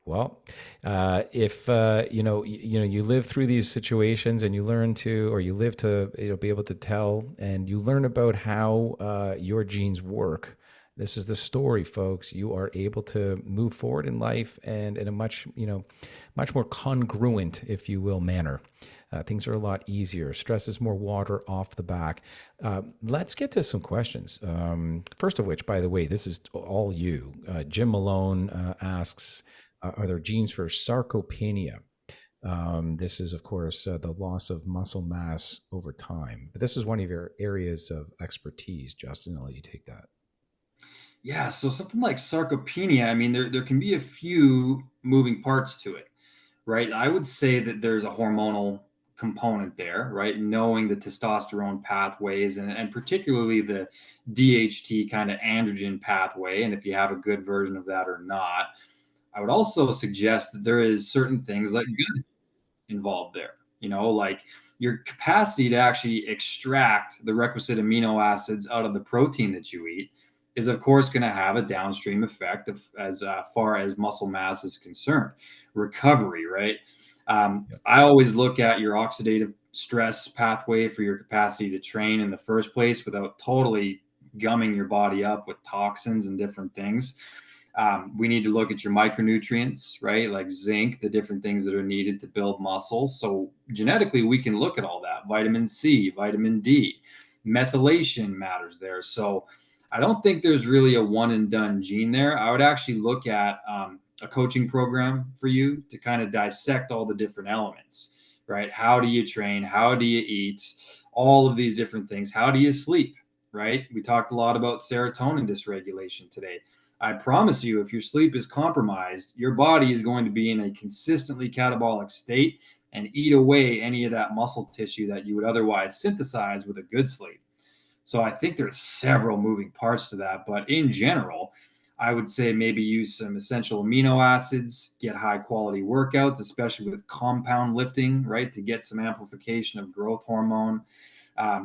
Well, if you live through these situations and you learn to, or you live to, be able to tell, and you learn about how your genes work. This is the story, folks. You are able to move forward in life and in a much more congruent, if you will, manner. Things are a lot easier. Stress is more water off the back. Let's get to some questions. First of which, by the way, this is all you. Jim Malone asks, are there genes for sarcopenia? This is, of course, the loss of muscle mass over time. But this is one of your areas of expertise, Justin. I'll let you take that. Yeah, so something like sarcopenia, I mean, there can be a few moving parts to it, right? I would say that there's a hormonal component there, right? Knowing the testosterone pathways and particularly the DHT kind of androgen pathway, and if you have a good version of that or not. I would also suggest that there is certain things like gut involved there, like your capacity to actually extract the requisite amino acids out of the protein that you eat is of course going to have a downstream effect of as far as muscle mass is concerned. Recovery, right? Yep. I always look at your oxidative stress pathway for your capacity to train in the first place without totally gumming your body up with toxins and different things. We need to look at your micronutrients, right? Like zinc, the different things that are needed to build muscle. So genetically, we can look at all that. Vitamin C, vitamin D, methylation matters there. So I don't think there's really a one and done gene there. I would actually look at a coaching program for you to kind of dissect all the different elements, right? How do you train? How do you eat? All of these different things. How do you sleep? Right? We talked a lot about serotonin dysregulation today. I promise you, if your sleep is compromised, your body is going to be in a consistently catabolic state and eat away any of that muscle tissue that you would otherwise synthesize with a good sleep. So I think there's several moving parts to that, but in general, I would say maybe use some essential amino acids, get high quality workouts, especially with compound lifting, right, to get some amplification of growth hormone.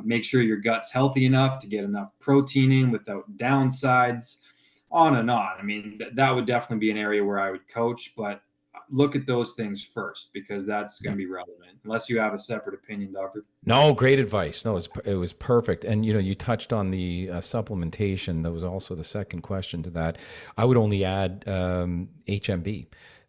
Make sure your gut's healthy enough to get enough protein in without downsides, on and on. I mean, that would definitely be an area where I would coach, but look at those things first because that's going to be relevant, unless you have a separate opinion, doctor. No, great advice. No, it was perfect. And you touched on the supplementation. That was also the second question to that. I would only add HMB.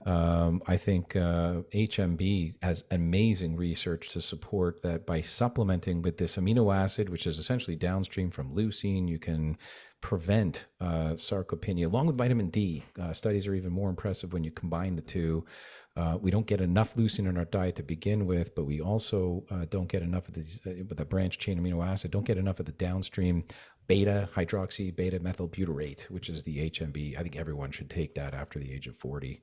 I think HMB has amazing research to support that by supplementing with this amino acid, which is essentially downstream from leucine, you can prevent sarcopenia along with vitamin D. Studies are even more impressive when you combine the two. We don't get enough leucine in our diet to begin with, but we also don't get enough of these with a branched chain amino acid. Don't get enough of the downstream beta hydroxy beta methylbutyrate, which is the HMB. I think everyone should take that after the age of 40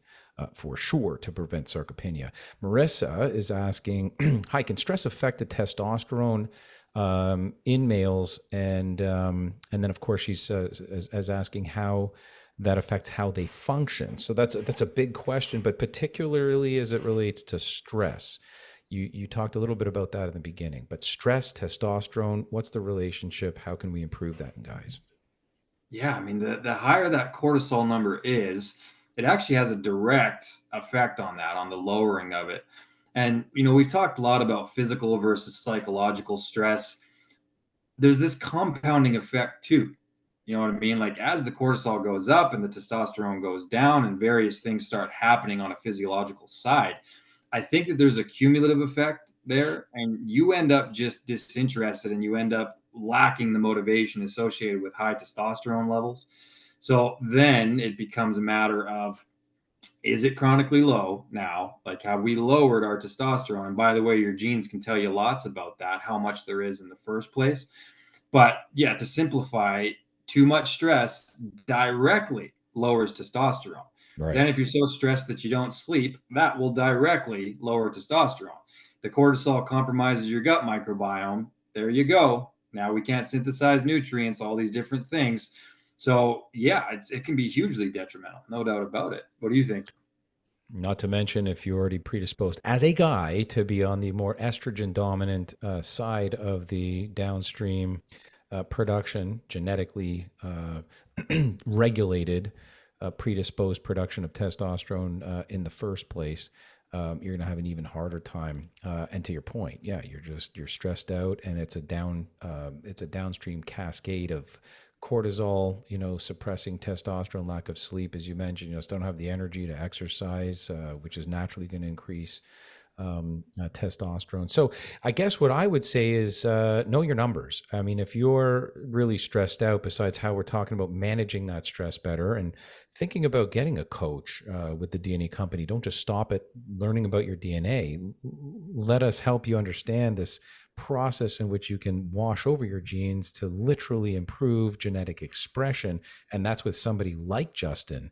for sure to prevent sarcopenia. Marissa is asking, hi, can stress affect the testosterone in males? And then of course she's as asking how that affects how they function. So that's a big question, but particularly as it relates to stress. You talked a little bit about that in the beginning, but stress, testosterone, what's the relationship? How can we improve that in guys? Yeah, I mean, the higher that cortisol number is, it actually has a direct effect on that, on the lowering of it. And, we've talked a lot about physical versus psychological stress. There's this compounding effect too. You know what I mean? Like as the cortisol goes up and the testosterone goes down and various things start happening on a physiological side, I think that there's a cumulative effect there and you end up just disinterested and you end up lacking the motivation associated with high testosterone levels. So then it becomes a matter of, is it chronically low now? Like, have we lowered our testosterone? And by the way, your genes can tell you lots about that, how much there is in the first place. But yeah, to simplify, too much stress directly lowers testosterone. Right. Then, if you're so stressed that you don't sleep, that will directly lower testosterone. The cortisol compromises your gut microbiome. There you go. Now we can't synthesize nutrients, all these different things. So, yeah, it can be hugely detrimental, no doubt about it. What do you think? Not to mention, if you're already predisposed as a guy to be on the more estrogen dominant side of the downstream production, genetically regulated, predisposed production of testosterone in the first place, you're going to have an even harder time. And to your point, yeah, you're stressed out, and it's a downstream cascade of cortisol, suppressing testosterone, lack of sleep, as you mentioned, you just don't have the energy to exercise, which is naturally going to increase testosterone. So I guess what I would say is know your numbers. I mean, if you're really stressed out, besides how we're talking about managing that stress better and thinking about getting a coach with the DNA company, don't just stop at learning about your DNA. Let us help you understand this process in which you can wash over your genes to literally improve genetic expression. And that's with somebody like Justin,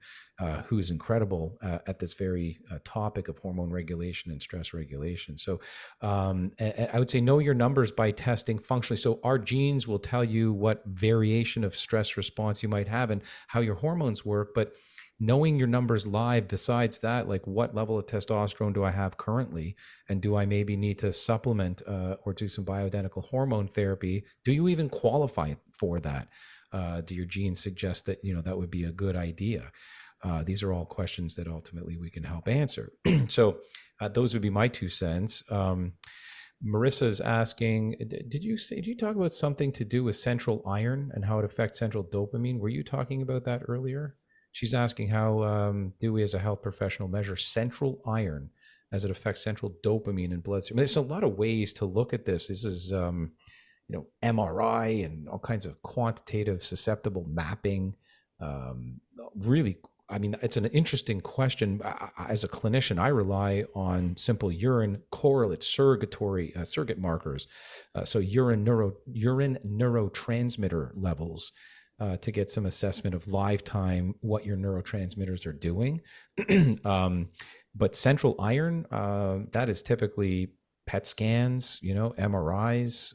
who's incredible at this very topic of hormone regulation and stress regulation. So I would say know your numbers by testing functionally. So our genes will tell you what variation of stress response you might have and how your hormones work. But knowing your numbers live, besides that, like what level of testosterone do I have currently? And do I maybe need to supplement or do some bioidentical hormone therapy? Do you even qualify for that? Do your genes suggest that, that would be a good idea? These are all questions that ultimately we can help answer. So those would be my 2 cents. Marissa is asking, did you talk about something to do with central iron and how it affects central dopamine? Were you talking about that earlier? She's asking how do we as a health professional measure central iron as it affects central dopamine and blood. I mean, there's a lot of ways to look at this. This is MRI and all kinds of quantitative susceptible mapping. Really, I mean, it's an interesting question. As a clinician, I rely on simple urine correlate surrogate markers, so urine neurotransmitter levels. To get some assessment of lifetime what your neurotransmitters are doing. But central iron, that is typically PET scans, MRIs,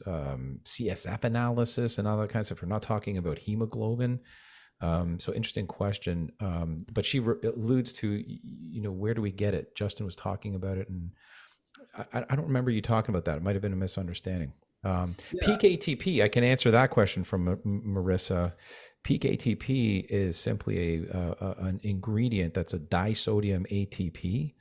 CSF analysis, and all that kind of stuff. We're not talking about hemoglobin. So interesting question. But she alludes to, where do we get it? Justin was talking about it, and I don't remember you talking about that. It might have been a misunderstanding. Yeah. Peak ATP, I can answer that question from Marissa. Peak ATP is simply an ingredient that's a disodium ATP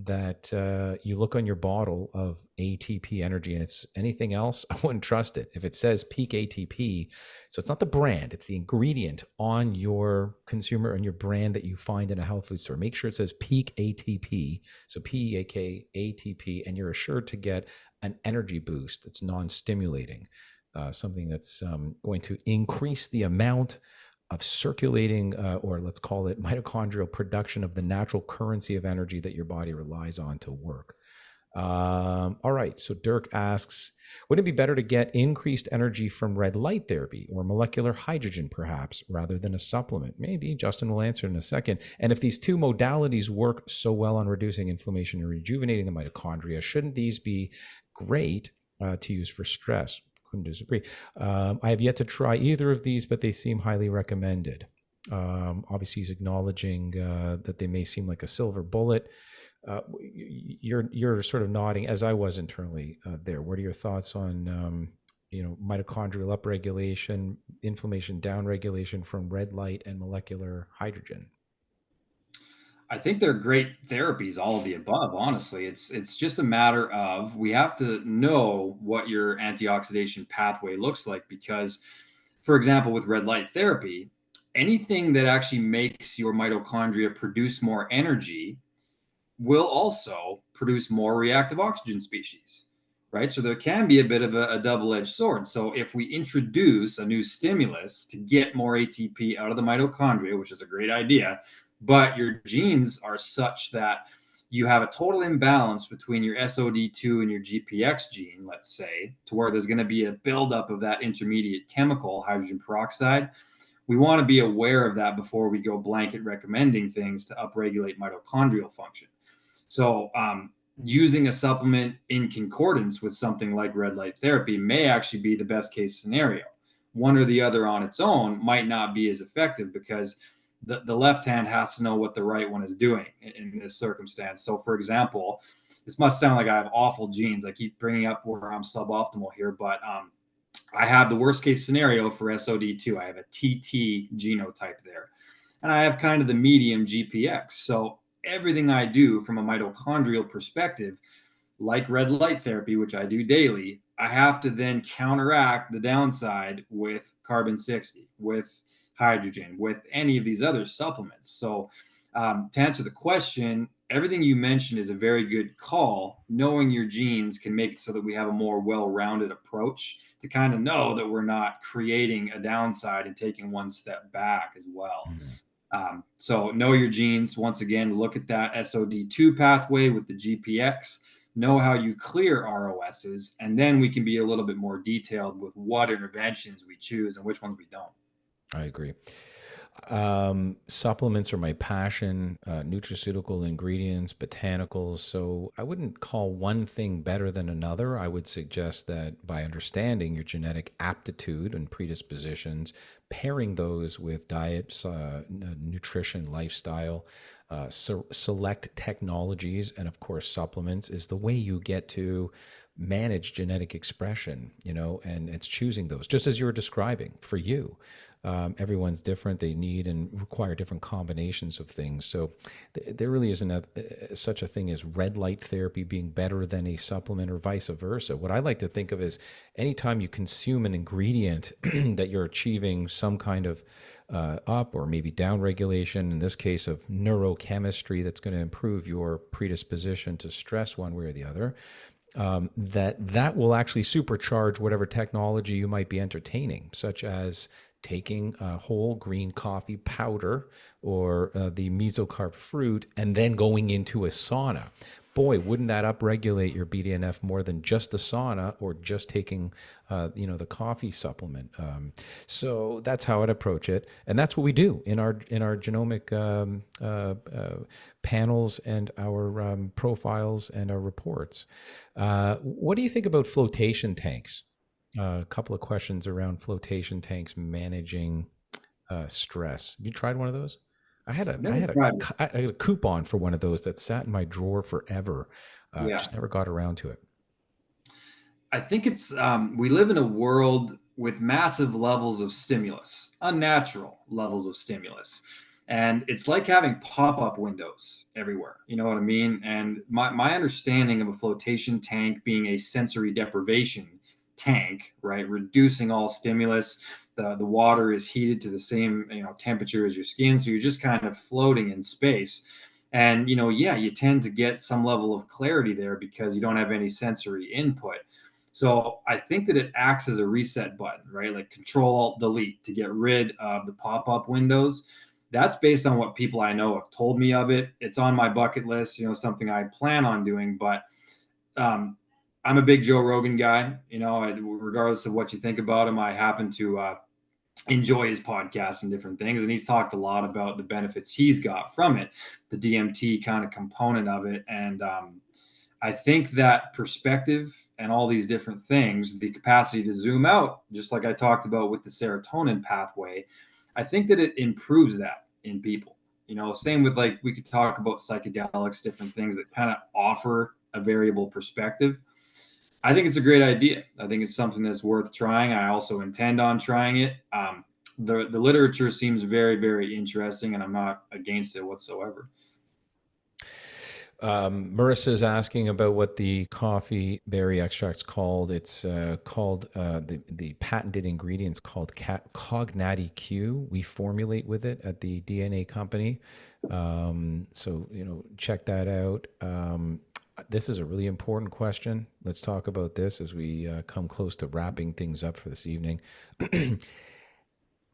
that you look on your bottle of ATP energy, and it's anything else, I wouldn't trust it. If it says peak ATP, so it's not the brand, it's the ingredient on your consumer and your brand that you find in a health food store. Make sure it says peak ATP, so PEAK ATP, and you're assured to get an energy boost that's non-stimulating, something that's going to increase the amount of circulating, or let's call it mitochondrial production of the natural currency of energy that your body relies on to work. All right. So Dirk asks, would it be better to get increased energy from red light therapy or molecular hydrogen, perhaps, rather than a supplement? Maybe. Justin will answer in a second. And if these two modalities work so well on reducing inflammation and rejuvenating the mitochondria, shouldn't these be great to use for stress? Couldn't disagree. I have yet to try either of these, but they seem highly recommended. Obviously, he's acknowledging that they may seem like a silver bullet. You're sort of nodding, as I was internally there. What are your thoughts on mitochondrial upregulation, inflammation downregulation from red light and molecular hydrogen? I think they're great therapies, all of the above. Honestly, it's just a matter of, we have to know what your antioxidation pathway looks like, because, for example, with red light therapy, anything that actually makes your mitochondria produce more energy will also produce more reactive oxygen species, right? So there can be a bit of a double-edged sword. So if we introduce a new stimulus to get more ATP out of the mitochondria, which is a great idea, but your genes are such that you have a total imbalance between your SOD2 and your GPX gene, let's say, to where there's going to be a buildup of that intermediate chemical, hydrogen peroxide. We want to be aware of that before we go blanket recommending things to upregulate mitochondrial function. So, using a supplement in concordance with something like red light therapy may actually be the best case scenario. One or the other on its own might not be as effective because the left hand has to know what the right one is doing in this circumstance. So, for example, this must sound like I have awful genes. I keep bringing up where I'm suboptimal here, but I have the worst case scenario for SOD2. I have a TT genotype there, and I have kind of the medium GPX. So, everything I do from a mitochondrial perspective, like red light therapy, which I do daily, I have to then counteract the downside with carbon 60, with hydrogen, with any of these other supplements. So, to answer the question, everything you mentioned is a very good call. Knowing your genes can make it so that we have a more well rounded approach to kind of know that we're not creating a downside and taking one step back as well. Mhm. So know your genes. Once again, look at that SOD2 pathway with the GPX. Know how you clear ROSs, and then we can be a little bit more detailed with what interventions we choose and which ones we don't. I agree. Supplements are my passion, nutraceutical ingredients, botanicals. So I wouldn't call one thing better than another. I would suggest that by understanding your genetic aptitude and predispositions, pairing those with diets, nutrition, lifestyle, select technologies, and of course, supplements is the way you get to manage genetic expression, and it's choosing those, just as you were describing for you. Everyone's different. They need and require different combinations of things. So there really isn't such a thing as red light therapy being better than a supplement or vice versa. What I like to think of is anytime you consume an ingredient that you're achieving some kind of up or maybe down regulation, in this case of neurochemistry, that's going to improve your predisposition to stress one way or the other, that will actually supercharge whatever technology you might be entertaining, such as taking whole green coffee powder or the mesocarp fruit and then going into a sauna. Boy, wouldn't that upregulate your BDNF more than just the sauna or just taking, the coffee supplement. So that's how I'd approach it, and that's what we do in our genomic panels and our profiles and our reports. What do you think about flotation tanks? A couple of questions around flotation tanks managing stress. Have you tried one of those? I had a I Never had a tried it. I had a coupon for one of those that sat in my drawer forever. Yeah. Just never got around to it. I think it's we live in a world with massive levels of stimulus, unnatural levels of stimulus. And it's like having pop-up windows everywhere. You know what I mean? And my understanding of a flotation tank being a sensory deprivation tank, right? Reducing all stimulus. The water is heated to the same, temperature as your skin. So you're just kind of floating in space. And yeah, you tend to get some level of clarity there because you don't have any sensory input. So I think that it acts as a reset button, right? Like Control Alt Delete to get rid of the pop-up windows. That's based on what people I know have told me of it. It's on my bucket list, something I plan on doing. But um, I'm a big Joe Rogan guy. Regardless of what you think about him, I happen to enjoy his podcast and different things. And he's talked a lot about the benefits he's got from it, the DMT kind of component of it. And I think that perspective and all these different things, the capacity to zoom out, just like I talked about with the serotonin pathway, I think that it improves that in people. Same with, like, we could talk about psychedelics, different things that kind of offer a variable perspective. I think it's a great idea. I think it's something that's worth trying. I also intend on trying it. The literature seems very, very interesting, and I'm not against it whatsoever. Marissa is asking about what the coffee berry extract's called. It's called the patented ingredient's called Cognati Q. We formulate with it at the DNA company. So check that out. This is a really important question. Let's talk about this as we come close to wrapping things up for this evening.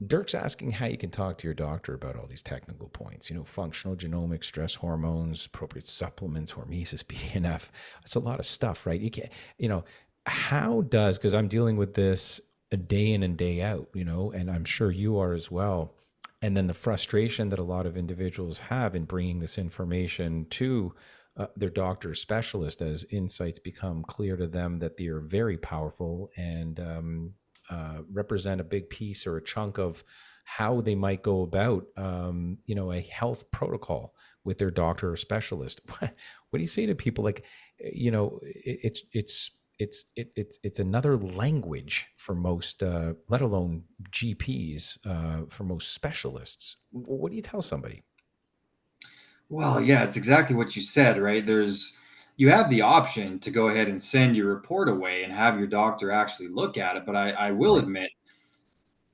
Dirk's asking how you can talk to your doctor about all these technical points, functional genomics, stress hormones, appropriate supplements, hormesis, BDNF. It's a lot of stuff, right? You can't, how does, because I'm dealing with this a day in and day out, and I'm sure you are as well. And then the frustration that a lot of individuals have in bringing this information to their doctor or specialist as insights become clear to them that they are very powerful and represent a big piece or a chunk of how they might go about, a health protocol with their doctor or specialist. What do you say to people like, it's another language for most, let alone GPs, for most specialists. What do you tell somebody? Well, yeah, it's exactly what you said, right? You have the option to go ahead and send your report away and have your doctor actually look at it. But I will Right. admit,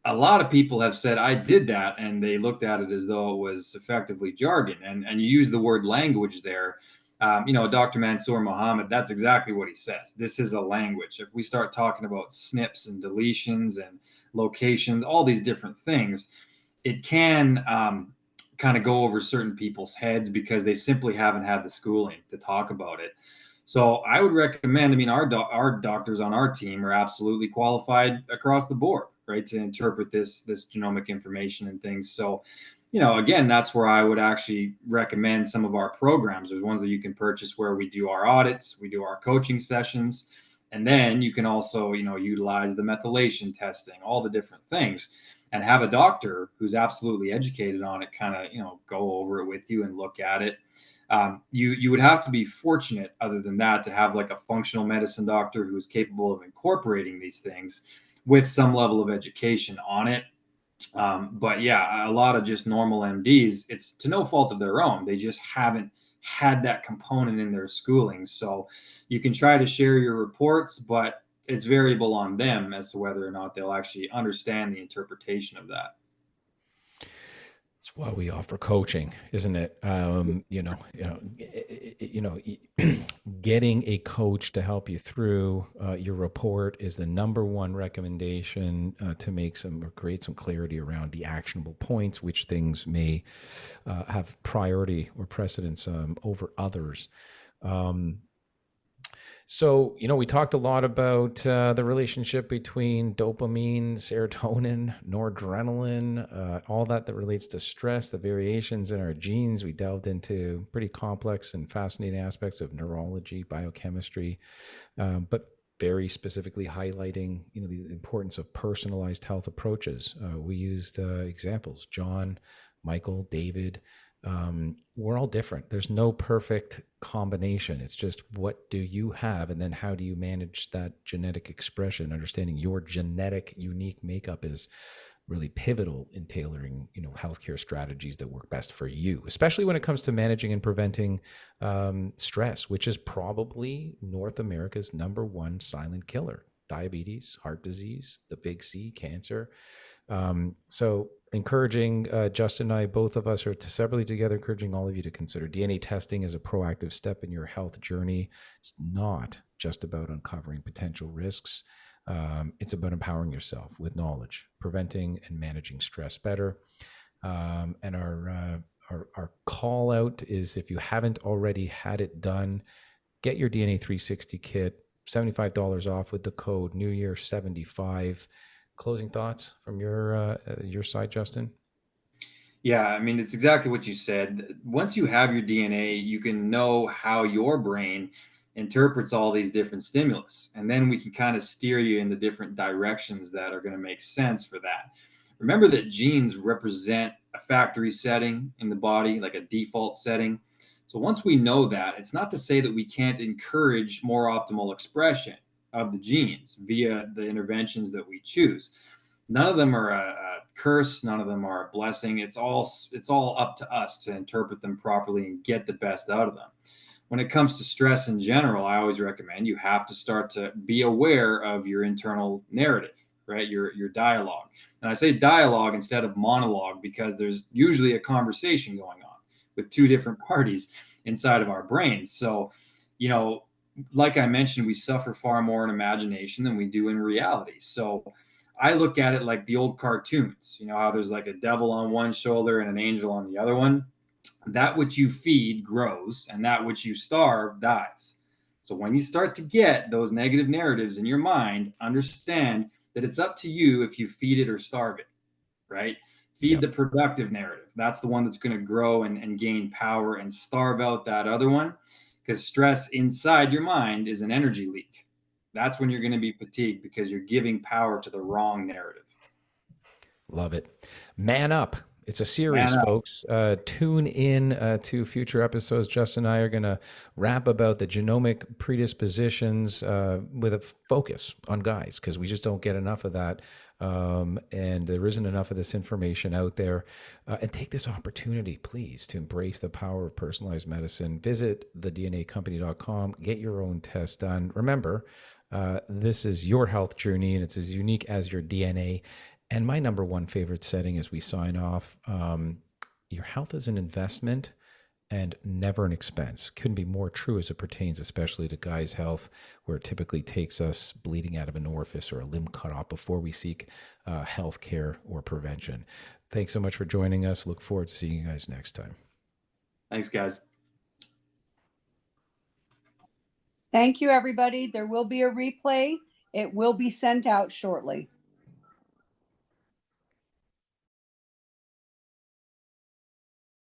a lot of people have said I did that, and they looked at it as though it was effectively jargon. And you use the word language there. Dr. Mansour Mohammed, that's exactly what he says. This is a language. If we start talking about SNPs and deletions and locations, all these different things, it can kind of go over certain people's heads because they simply haven't had the schooling to talk about it. So I would recommend. I mean, our doctors on our team are absolutely qualified across the board, right, to interpret this genomic information and things. So, again, that's where I would actually recommend some of our programs. There's ones that you can purchase where we do our audits, we do our coaching sessions, and then you can also, utilize the methylation testing, all the different things, and have a doctor who's absolutely educated on it kind of, go over it with you and look at it. You would have to be fortunate, other than that, to have like a functional medicine doctor who is capable of incorporating these things with some level of education on it. But yeah, a lot of just normal MDs, it's to no fault of their own. They just haven't had that component in their schooling. So you can try to share your reports, but it's variable on them as to whether or not they'll actually understand the interpretation of that. It's why we offer coaching, isn't it? Getting a coach to help you through your report is the number one recommendation to make some or create some clarity around the actionable points, which things may have priority or precedence over others. Um, so, we talked a lot about the relationship between dopamine, serotonin, noradrenaline, all that relates to stress, the variations in our genes. We delved into pretty complex and fascinating aspects of neurology, biochemistry, but very specifically highlighting, the importance of personalized health approaches. We used examples: John, Michael, David. We're all different. There's no perfect combination. It's just what do you have, and then how do you manage that genetic expression? Understanding your genetic unique makeup is really pivotal in tailoring, healthcare strategies that work best for you, especially when it comes to managing and preventing stress, which is probably North America's number one silent killer: diabetes, heart disease, the big C, cancer. So encouraging Justin and I, both of us are separately together, encouraging all of you to consider DNA testing as a proactive step in your health journey. It's not just about uncovering potential risks. It's about empowering yourself with knowledge, preventing and managing stress better. And our call out is, if you haven't already had it done, get your DNA 360 kit, $75 off with the code New Year 75. Closing thoughts from your side, Justin? Yeah, I mean, it's exactly what you said. Once you have your DNA, you can know how your brain interprets all these different stimulus. And then we can kind of steer you in the different directions that are going to make sense for that. Remember that genes represent a factory setting in the body, like a default setting. So once we know that, it's not to say that we can't encourage more optimal expression of the genes via the interventions that we choose. None of them are a curse, none of them are a blessing. It's all up to us to interpret them properly and get the best out of them. When it comes to stress in general, I always recommend you have to start to be aware of your internal narrative, right? Your dialogue. And I say dialogue instead of monologue because there's usually a conversation going on with two different parties inside of our brains. So you know, like I mentioned, we suffer far more in imagination than we do in reality. So I look at it like the old cartoons, you know, how there's like a devil on one shoulder and an angel on the other one. That which you feed grows, and that which you starve dies. So when you start to get those negative narratives in your mind, understand that it's up to you if you feed it or starve it, right? Feed Yep. the productive narrative. That's the one that's going to grow and gain power, and starve out that other one, because stress inside your mind is an energy leak. That's when you're going to be fatigued because you're giving power to the wrong narrative. Love it. Man up. It's a series, Man up. folks. Tune in to future episodes. Justin and I are going to rap about the genomic predispositions with a focus on guys because we just don't get enough of that. And there isn't enough of this information out there. And take this opportunity, please, to embrace the power of personalized medicine. Visit thednacompany.com, get your own test done. Remember, this is your health journey and it's as unique as your DNA. And my number one favorite setting as we sign off, your health is an investment and never an expense. Couldn't be more true as it pertains, especially to guys' health, where it typically takes us bleeding out of an orifice or a limb cut off before we seek health care or prevention. Thanks so much for joining us. Look forward to seeing you guys next time. Thanks, guys. Thank you, everybody. There will be a replay. It will be sent out shortly.